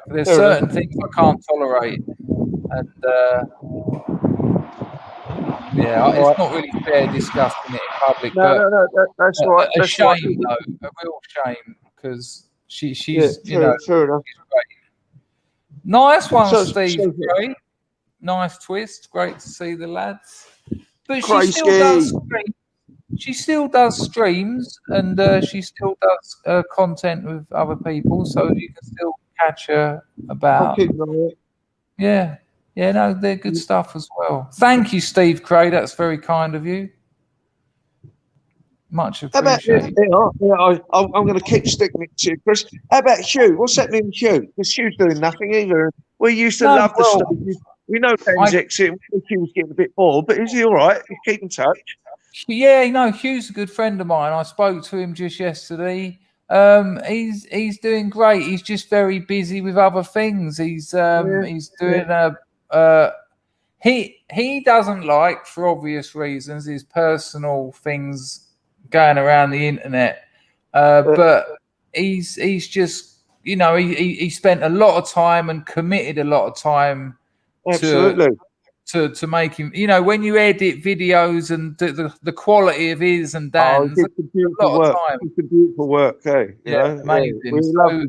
there's certain things I can't tolerate, and it's not really fair discussing it in public. No, that's right. A shame, though, a real shame, because she's fair enough. She's great. Nice one, Steve. Great, nice twist. Great to see the lads. But she still does streams, and she still does content with other people, so you can still catch her about. Yeah, no, they're good stuff as well. Thank you, Steve Cray. That's very kind of you. Much appreciated. I'm going to keep sticking it to you, Chris. How about Hugh? What's happening with Hugh? Because Hugh's doing nothing either. We used to love the stuff. We know Dan's exit. Hugh was getting a bit bored, but is he all right? Keep in touch. Yeah, Hugh's a good friend of mine. I spoke to him just yesterday. He's doing great. He's just very busy with other things. He's doing he doesn't like, for obvious reasons, his personal things going around the internet. But he's just he spent a lot of time and committed a lot of time to make him. You know, when you edit videos and the quality of his and Dan's, it's a beautiful work. It's a beautiful work, hey. Amazing. We love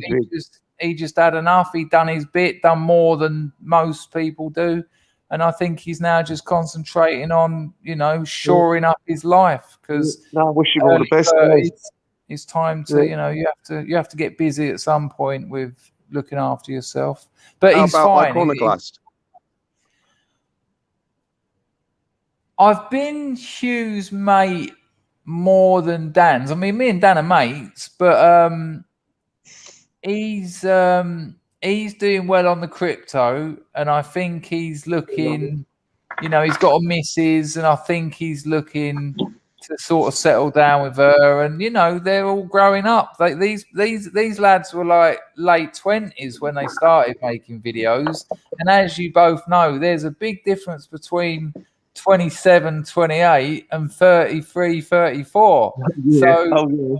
he just had enough. He'd done his bit, done more than most people do. And I think he's now just concentrating on, you know, shoring up his life, because I wish him all the best. It's time to, you know, you have to get busy at some point with looking after yourself. But How he's about fine. Iconoclast? I've been Hugh's mate more than Dan's. I mean, me and Dan are mates, but he's doing well on the crypto, and I think he's looking, you know, he's got a missus, and I think he's looking to sort of settle down with her. And you know, they're all growing up. These lads were like late 20s when they started making videos, and as you both know, there's a big difference between 27, 28 and 33, 34. So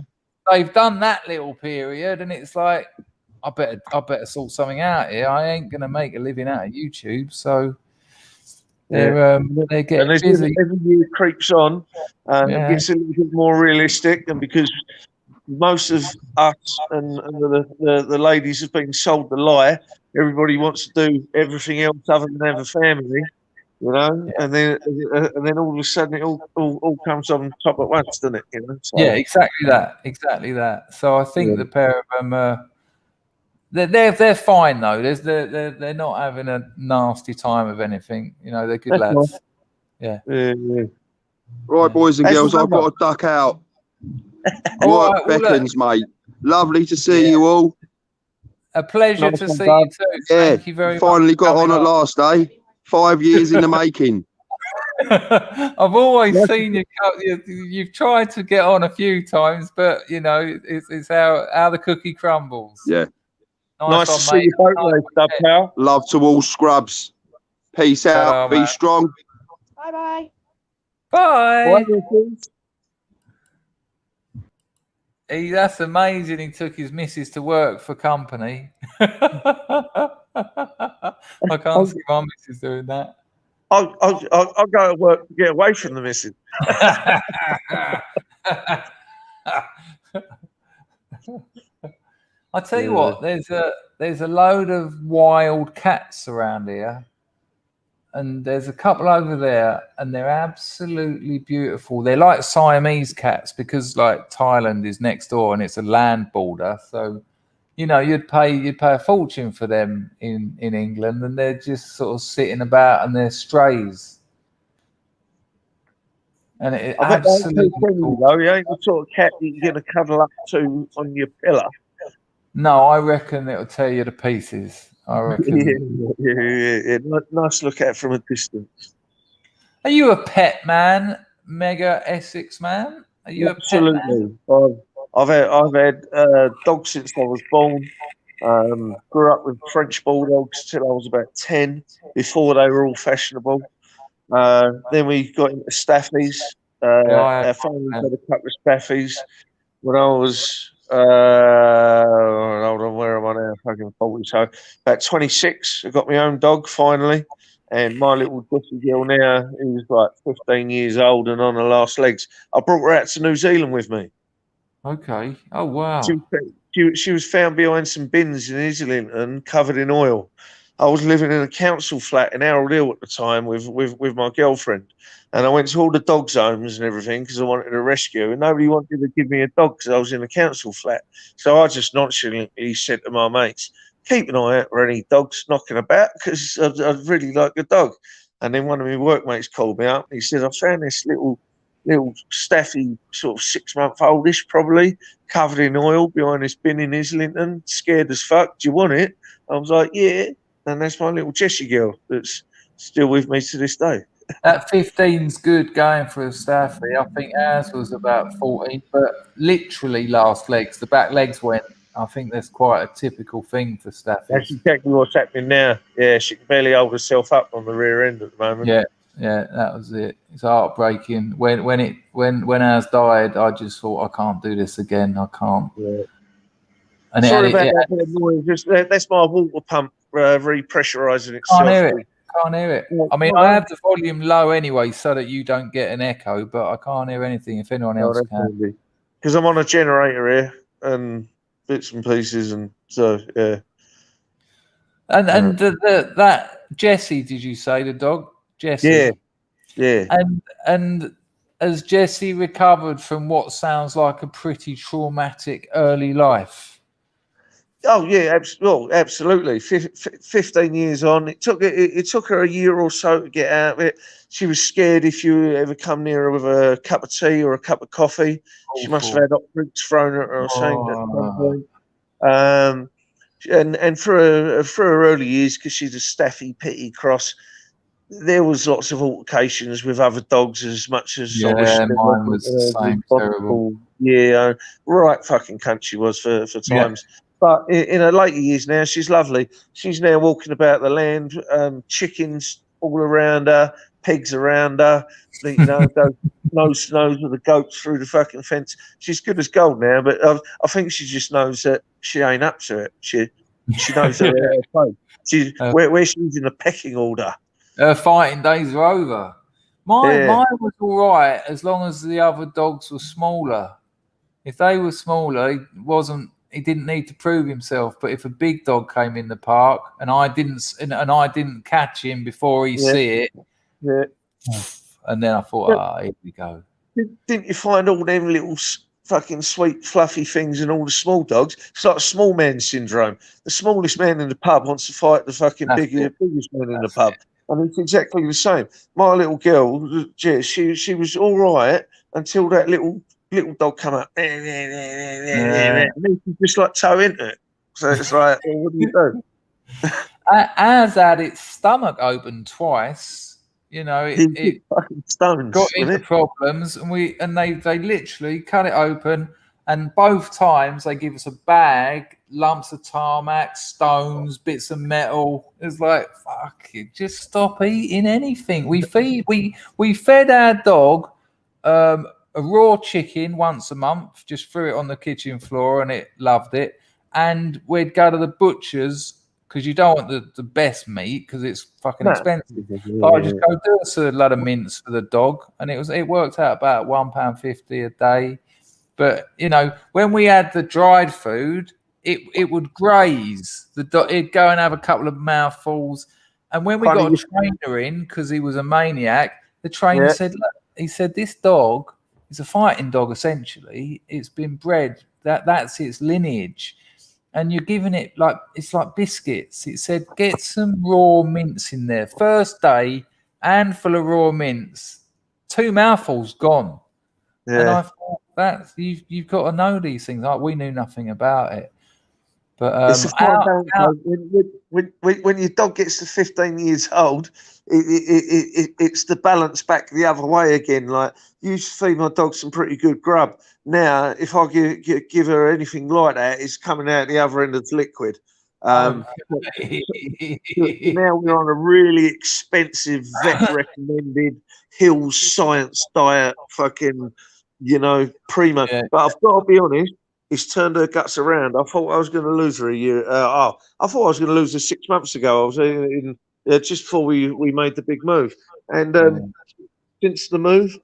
they've done that little period, and it's like, I better sort something out here. I ain't gonna make a living out of YouTube. So they're getting busy. Every year creeps on, and it gets a little bit more realistic. And because most of us and the ladies have been sold the lie, everybody wants to do everything else other than have a family, you know. And then all of a sudden it all comes on top at once, doesn't it? You know. So, exactly that. So I think the pair of them. They're fine though. They're not having a nasty time of anything. You know, they're good lads. Yeah. Right, boys and girls, I've got to duck out. Work beckons, mate. Lovely to see you all. A pleasure to see you too. Thank you very much. Finally got on at last, eh? 5 years in the making. I've always seen you. You've tried to get on a few times, but you know, it's how the cookie crumbles. Yeah. Nice to see you both, mate. Pal. Love to all scrubs. Peace out. Be strong. Bye-bye. Bye. That's amazing. He took his missus to work for company. I can't see my missus doing that. I'll go to work to get away from the missus. I tell you what, there's a load of wild cats around here, and there's a couple over there, and they're absolutely beautiful. They're like Siamese cats, because like Thailand is next door and it's a land border, so you know you'd pay a fortune for them in England, and they're just sort of sitting about and they're strays. And it absolutely cool. Though, you ain't the sort of cat you can get a cuddle up to on your pillow. No, I reckon it'll tear you to pieces. I reckon. Yeah. Nice look at it from a distance. Are you a pet man, Mega Essex man? Are you Absolutely. a pet man? I've had dogs since I was born. Grew up with French bulldogs till I was about 10. Before they were all fashionable. Then we got into Staffies. Our family had a couple of Staffies when I was. Hold on, where am I now? Fucking 40. So about 26, I got my own dog finally, and my little Jessie girl now, who's like 15 years old and on her last legs. I brought her out to New Zealand with me. Okay. Oh wow. She was found behind some bins in Islington, covered in oil. I was living in a council flat in Harold Hill at the time with my girlfriend. And I went to all the dogs' homes and everything because I wanted a rescue. And nobody wanted to give me a dog because I was in a council flat. So I just nonchalantly said to my mates, keep an eye out for any dogs knocking about because I'd really like a dog. And then one of my workmates called me up and he said, I found this little staffy, sort of 6-month-oldish probably, covered in oil behind this bin in Islington, scared as fuck. Do you want it? I was like, yeah. And that's my little Jessie girl that's still with me to this day. That 15's good going for a Staffy. I think ours was about 14, but literally last legs. The back legs went. I think that's quite a typical thing for Staffy. That's exactly what's happening now. Yeah, she can barely hold herself up on the rear end at the moment. Yeah, that was it. It's heartbreaking. When ours died, I just thought I can't do this again. I can't. Yeah. And sorry about that noise. That's my water pump repressurising itself. can't hear it. Yeah, I mean, well, I have the volume low anyway so that you don't get an echo, but I can't hear anything if anyone else can. Because I'm on a generator here and bits and pieces, and so yeah. And that Jessie, did you say the dog? Jessie. Yeah, yeah. And has Jessie recovered from what sounds like a pretty traumatic early life? Oh yeah, absolutely. 15 years on, it took her a year or so to get out of it. She was scared if you ever come near her with a cup of tea or a cup of coffee. She must have had hot drinks thrown at her or something at some point. And for her early years, because she's a staffy, petty, cross, there was lots of altercations with other dogs as much as mine was the same. Terrible. Yeah, right fucking cunt she was for times. Yeah. But in her later years now, she's lovely. She's now walking about the land, chickens all around her, pigs around her. You know, nose with the goats through the fucking fence. She's good as gold now, but I think she just knows that she ain't up to it. She knows that where she's in the pecking order. Her fighting days are over. Mine was all right as long as the other dogs were smaller. If they were smaller, he didn't need to prove himself. But if a big dog came in the park and I didn't catch him before he see it, and then I thought, here we go. Didn't you find all them little fucking sweet fluffy things in all the small dogs? It's like small man syndrome. The smallest man in the pub wants to fight the fucking biggest man in the pub. And it's exactly the same. My little girl, Jess, she was all right until that little dog come up. And then she just like toe into it. So it's like, well, what do you do? Ours had its stomach open twice. You know, it fucking stones, got into problems, and they literally cut it open, and both times they give us a bag, lumps of tarmac, stones, bits of metal. It's like, fuck it, just stop eating anything. We fed our dog a raw chicken once a month, just threw it on the kitchen floor and it loved it. And we'd go to the butcher's because you don't want the best meat because it's fucking expensive. But I just go do us a lot of mince for the dog, and it worked out about £1.50 a day. But you know, when we had the dried food, it would graze. It'd go and have a couple of mouthfuls. And when we got a trainer in, because he was a maniac, the trainer said, look, he said, this dog is a fighting dog essentially. It's been bred. That's its lineage. And you're giving it it's like biscuits. It said, get some raw mince in there. First day, handful of raw mince, 2 mouthfuls gone. Yeah. And I thought you've got to know these things. Like, we knew nothing about it. But when your dog gets to 15 years old, it's the balance back the other way again. Like, you used to feed my dog some pretty good grub. Now, if I give her anything like that, it's coming out the other end of the liquid. Now we're on a really expensive vet recommended Hills Science diet, fucking, primo. Yeah. But I've got to be honest, it's turned her guts around. I thought I was going to lose her a year. I thought I was going to lose her 6 months ago. I was in just before we made the big move, and since the move,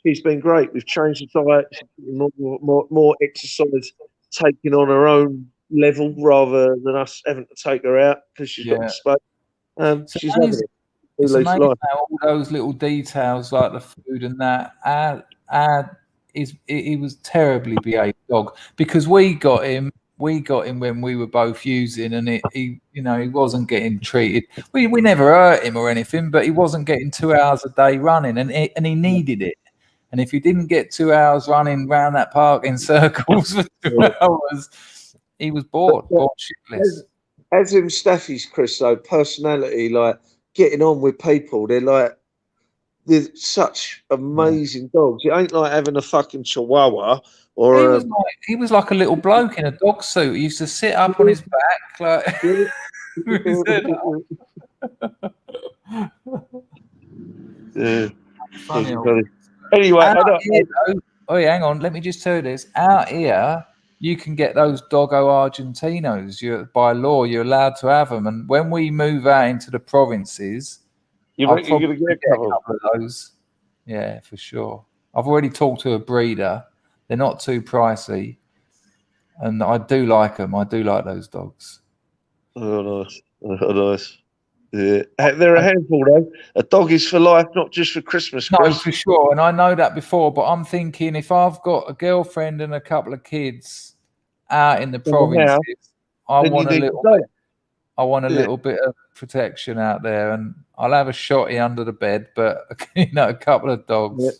she's been great. We've changed the diet, more exercise, taking on her own level rather than us having to take her out because she's got the space. She's loving it. It's amazing how all those little details like the food and that. He was terribly behaved dog because we got him when we were both using, and he wasn't getting treated. We never hurt him or anything, but he wasn't getting 2 hours a day running, and he needed it. And if he didn't get 2 hours running around that park in circles for 2 hours, he was bored shitless. As in Staffy's, Chris, though, personality, like getting on with people, they're such amazing dogs. It ain't like having a fucking chihuahua or he was like a little bloke in a dog suit. He used to sit up on his back like Funny. Anyway, hang on, let me just tell you this. Out here, you can get those Doggo Argentinos. By law, you're allowed to have them. And when we move out into the provinces, You I'll reckon you're going to probably get a couple? of those. Yeah, for sure. I've already talked to a breeder. They're not too pricey, and I do like them. I do like those dogs. Oh, nice. Oh, nice. Yeah. They're a handful, though. A dog is for life, not just for Christmas, No, Chris. for sure. And I know that before, but I'm thinking if I've got a girlfriend and a couple of kids out in the provinces, I Then want you a need little a dog. bit. I want a Yeah. little bit of protection out there, and I'll have a shotty under the bed, but a couple of dogs. Yeah.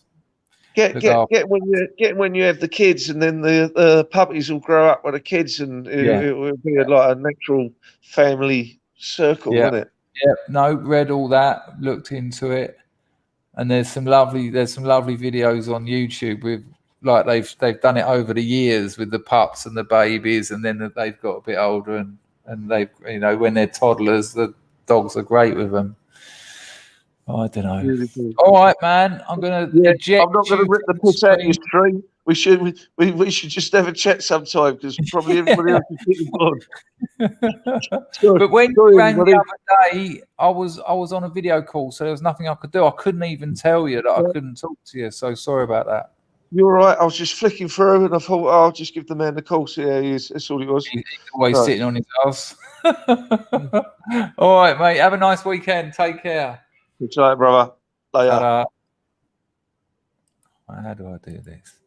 Get when you have the kids, and then the puppies will grow up with the kids, and it will be like a natural family circle, Yeah. won't it? Yeah, no, read all that, looked into it, and there's some lovely videos on YouTube with like they've done it over the years with the pups and the babies, and then they've got a bit older and they've when they're toddlers, the dogs are great with them. I don't know. Beautiful. All right, man. I'm gonna eject. I'm not going to rip the piss out of your stream. We should just have a chat sometime because probably everybody else is sitting on. But when you sorry, rang everybody. the other day, I was on a video call, so there was nothing I could do. I couldn't even tell you that I couldn't talk to you. So sorry about that. You're all right. I was just flicking through, and I thought, I'll just give the man the call. See how he is. That's all it was. He's always sitting on his ass. All right, mate. Have a nice weekend. Take care. Good night, brother. Later. Ta-da. How do I do this?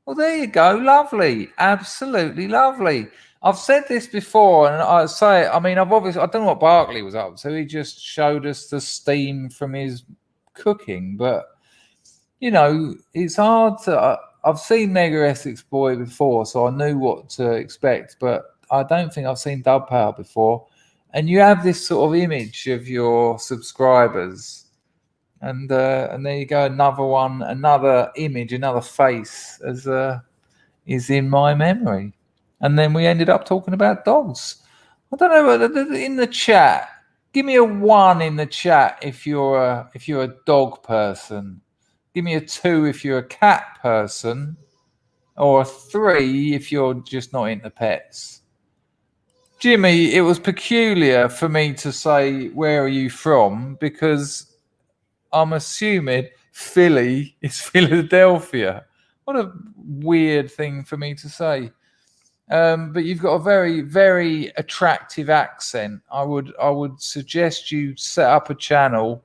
Well, there you go. Lovely. Absolutely lovely. I've said this before, and I say, I mean, I don't know what Barkley was up to. He just showed us the steam from his cooking, but it's hard to. I've seen Mega Essex Boy before, so I knew what to expect, but I don't think I've seen Dub Power before. And you have this sort of image of your subscribers, and there you go, another one, another image, another face is in my memory. And then we ended up talking about dogs. I don't know, in the chat, give me a 1 in the chat if you're a dog person. Give me a 2 if you're a cat person, or a 3 if you're just not into pets. Jimmy, it was peculiar for me to say, where are you from? Because I'm assuming Philly is Philadelphia. What a weird thing for me to say. But you've got a very, very attractive accent. I would suggest you set up a channel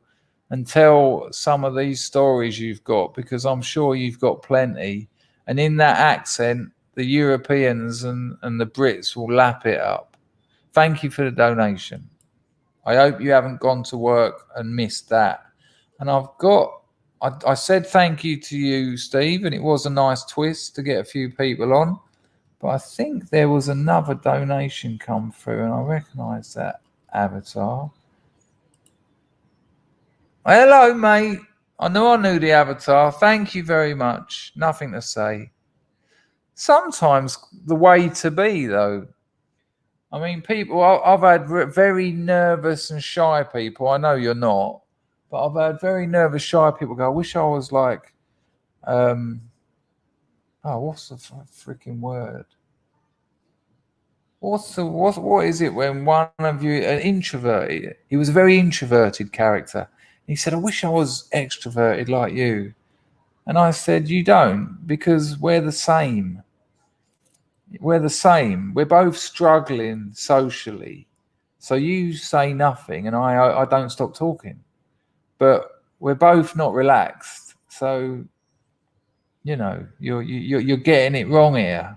and tell some of these stories you've got, because I'm sure you've got plenty. And in that accent, the Europeans and the Brits will lap it up. Thank you for the donation. I hope you haven't gone to work and missed that. And I said thank you to you, Steve, and it was a nice twist to get a few people on. But I think there was another donation come through, and I recognise that avatar. Hello, mate. I knew the avatar. Thank you very much. Nothing to say. Sometimes the way to be, though. I mean, people, I've had very nervous and shy people. I know you're not, but I've had very nervous, shy people go, I wish I was like, what's the freaking word? What is it when one of you, an introverted, he was a very introverted character. He said, I wish I was extroverted like you. And I said, you don't, because we're the same. We're the same. We're both struggling socially. So you say nothing and I don't stop talking. But we're both not relaxed. So, you're getting it wrong here.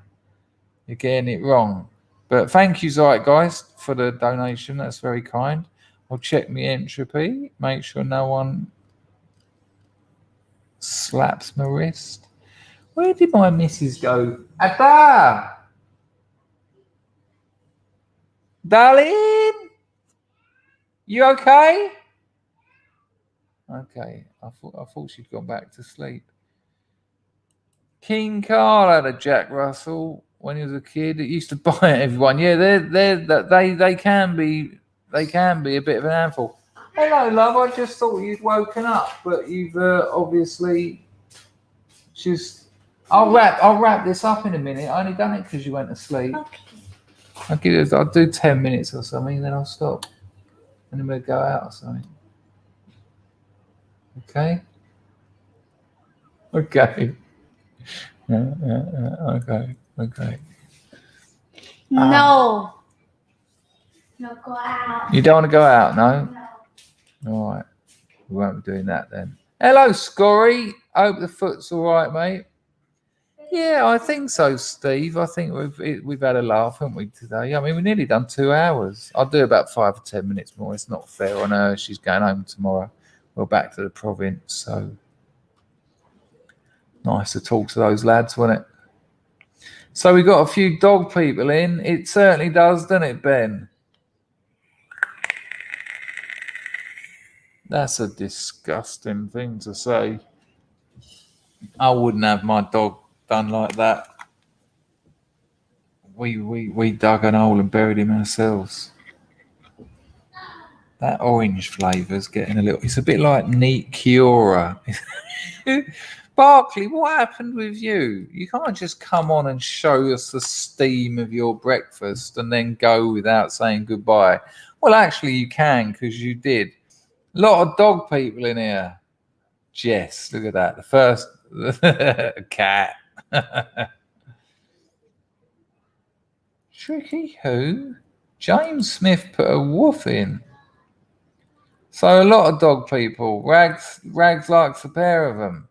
You're getting it wrong. But thank you, Zeitgeist, for the donation. That's very kind. I'll check my entropy. Make sure no one slaps my wrist. Where did my missus go? Ada! Darling, you okay? Okay, I thought she'd gone back to sleep. King Carl had a Jack Russell when he was a kid. It used to bite everyone. Yeah, they can be a bit of an handful. Hello, love. I just thought you'd woken up, but you've obviously just. I'll wrap this up in a minute. I only done it because you went to sleep. Okay. I'll do 10 minutes or something, then I'll stop. And then we'll go out or something. Okay. Okay. Okay. Okay. No. No, go out. You don't want to go out, no? No. All right. We won't be doing that then. Hello, Scorry. Hope the foot's all right, mate. Yeah, I think so, Steve. I think we've had a laugh, haven't we, today? I mean, we've nearly done 2 hours. I'll do about 5 or 10 minutes more. It's not fair on her. She's going home tomorrow. We're back to the province, so nice to talk to those lads, wasn't it? So we got a few dog people in. It certainly does, doesn't it, Ben? That's a disgusting thing to say. I wouldn't have my dog done like that. We dug an hole and buried him ourselves. That orange flavour's getting a little. It's a bit like neat Kiora. Barkley, what happened with you? You can't just come on and show us the steam of your breakfast and then go without saying goodbye. Well, actually, you can because you did. A lot of dog people in here. Jess, look at that. The first cat. Tricky who? James Smith put a woof in. So a lot of dog people. Rags likes a pair of them.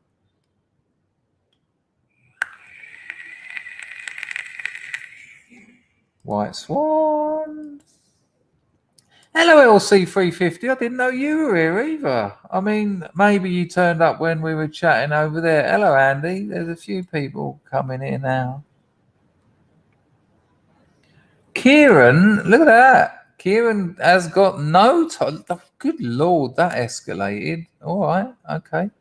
White Swan. Hello, LC350. I didn't know you were here either. I mean, maybe you turned up when we were chatting over there. Hello, Andy. There's a few people coming in now. Kieran, look at that. Kieran has got no time. Good Lord, that escalated. All right, okay.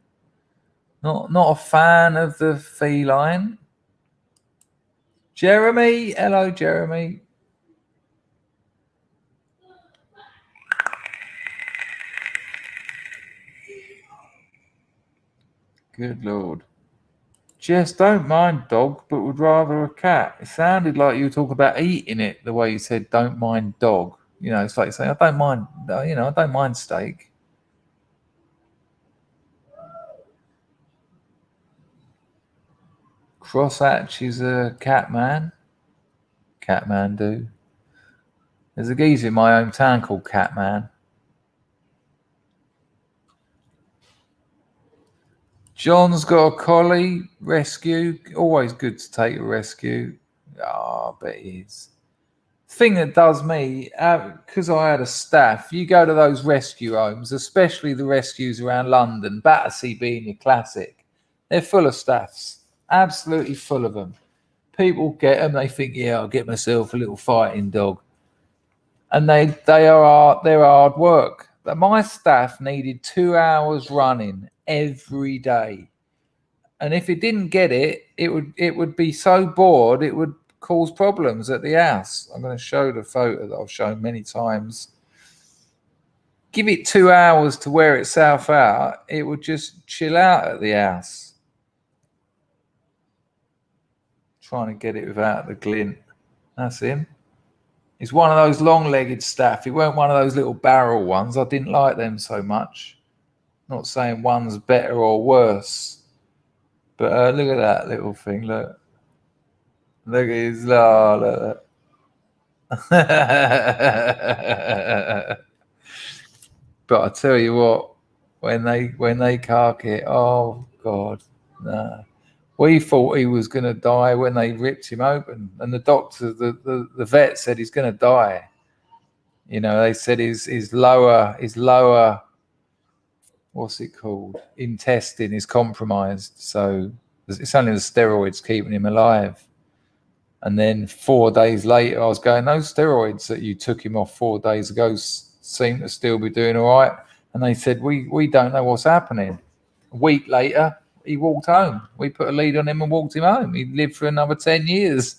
Not a fan of the feline. Jeremy, hello, Jeremy. Good Lord. Jess, don't mind dog, but would rather a cat. It sounded like you were talking about eating it, the way you said don't mind dog. You know, it's like saying, I don't mind, I don't mind steak. Crosshatch is a cat man. Catmandu. There's a geezer in my hometown called Catman. John's got a collie rescue. Always good to take a rescue. I bet he is. Thing that does me, because I had a staff, you go to those rescue homes, especially the rescues around London, Battersea being your classic, they're full of staffs. Absolutely full of them. People get them, they think, yeah, I'll get myself a little fighting dog. And they're hard work. But my staff needed 2 hours running every day. And if it didn't get it, it would be so bored, it would cause problems at the house. I'm going to show the photo that I've shown many times. Give it 2 hours to wear itself out, it would just chill out at the house. Trying to get it without the glint. That's him. He's one of those long-legged staff. He weren't one of those little barrel ones. I didn't like them so much. Not saying one's better or worse. But look at that little thing. Look. Look at his look. But I tell you what, when they cark it, oh God, no. We thought he was going to die when they ripped him open, and the doctor, the vet said he's going to die. You know, they said his lower, what's it called, intestine is compromised, so it's only the steroids keeping him alive. And then 4 days later, I was going, those steroids that you took him off 4 days ago seem to still be doing all right. And they said, we don't know what's happening. A week later, he walked home. We put a lead on him and walked him home. He lived for another 10 years.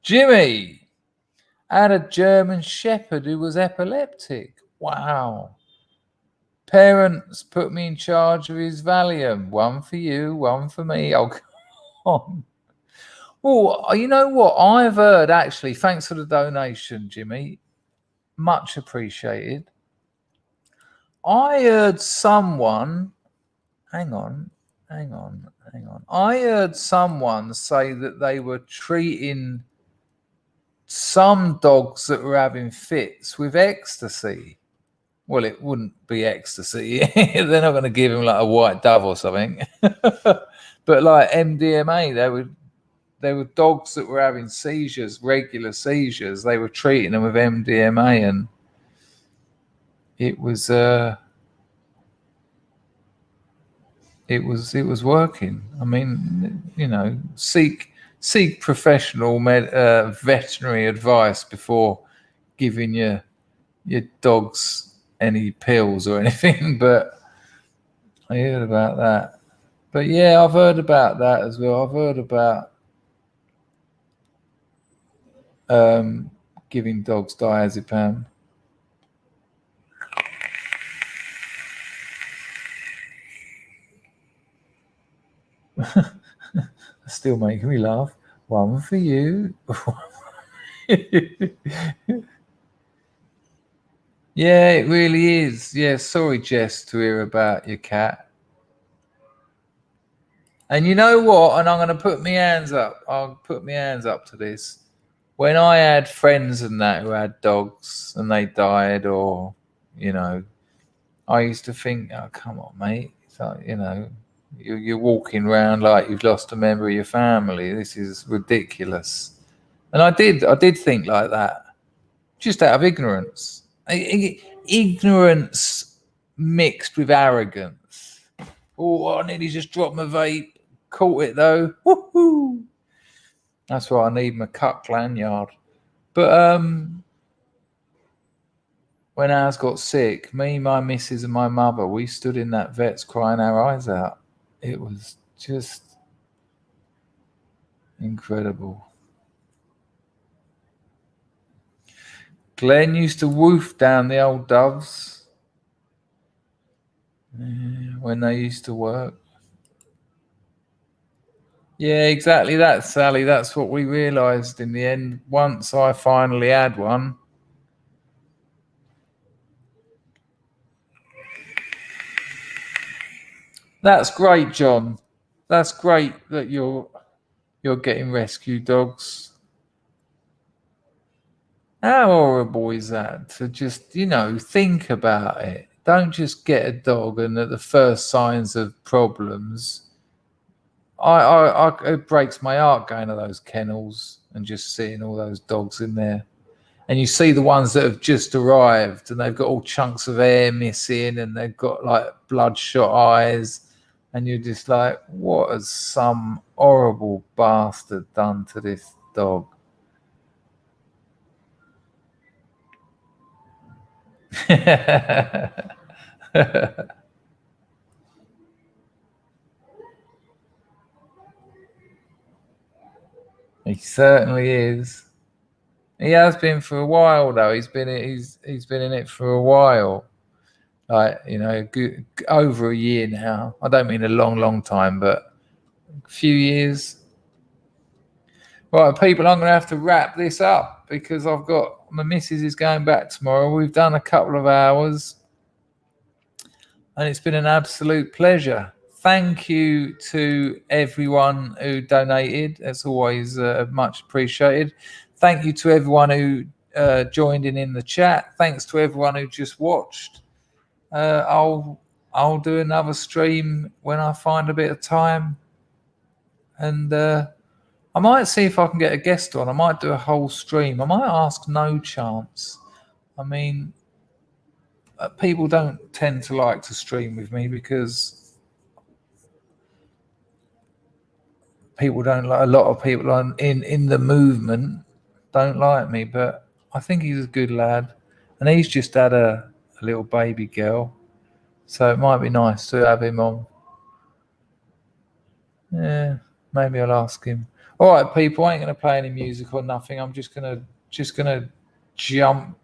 Jimmy had a German Shepherd who was epileptic. Wow. Parents put me in charge of his Valium. One for you, one for me. Oh, come on. Well, you know what? I've heard, actually, thanks for the donation, Jimmy. Much appreciated. I heard someone. Hang on. I heard someone say that they were treating some dogs that were having fits with ecstasy. Well, it wouldn't be ecstasy. They're not going to give him like a white dove or something. But like MDMA, there were dogs that were having seizures, regular seizures. They were treating them with MDMA, and it was working. I mean, you know, seek professional veterinary advice before giving your dogs any pills or anything. But I heard about that. But yeah, I've heard about that as well. I've heard about giving dogs diazepam. Still making me laugh. One for you. Yeah, it really is. Yeah, sorry, Jess, to hear about your cat. And you know what? And I'm going to put my hands up. I'll put my hands up to this. When I had friends and that who had dogs and they died, or, you know, I used to think, oh, come on, mate. It's like, you know, you're walking around like you've lost a member of your family. This is ridiculous. And I did think like that, just out of ignorance. Ignorance mixed with arrogance. Oh, I nearly just dropped my vape. Caught it though. Woohoo! That's why I need my cut lanyard. But when ours got sick, me, my missus, and my mother, we stood in that vet's crying our eyes out. It was just incredible. Glenn used to woof down the old doves when they used to work. Yeah, exactly that, Sally. That's what we realised in the end. Once I finally had one. That's great, John. That's great that you're getting rescue dogs. How horrible is that? To just, you know, think about it. Don't just get a dog and at the first signs of problems. It breaks my heart going to those kennels and just seeing all those dogs in there. And you see the ones that have just arrived and they've got all chunks of hair missing and they've got like bloodshot eyes. And you're just like, what has some horrible bastard done to this dog? He certainly is. He has been for a while though. He's been in it for a while. Like, you know, over a year now. I don't mean a long time, but a few years. Right, people, I'm going to have to wrap this up because I've got my missus is going back tomorrow. We've done a couple of hours and it's been an absolute pleasure. Thank you to everyone who donated. That's always much appreciated. Thank you to everyone who joined in the chat. Thanks to everyone who just watched. I'll do another stream when I find a bit of time, and I might see if I can get a guest on. I might do a whole stream. I might ask No Chance. I mean, people don't tend to like to stream with me because people don't like, a lot of people in the movement don't like me, but I think he's a good lad, and he's just had a little baby girl, so it might be nice to have him on. Yeah, maybe I'll ask him. All right, people, I ain't gonna play any music or nothing. I'm just gonna jump.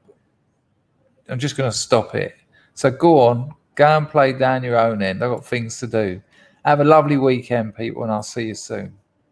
I'm just gonna stop it. So go on, go and play down your own end. I've got things to do. Have a lovely weekend, people, and I'll see you soon.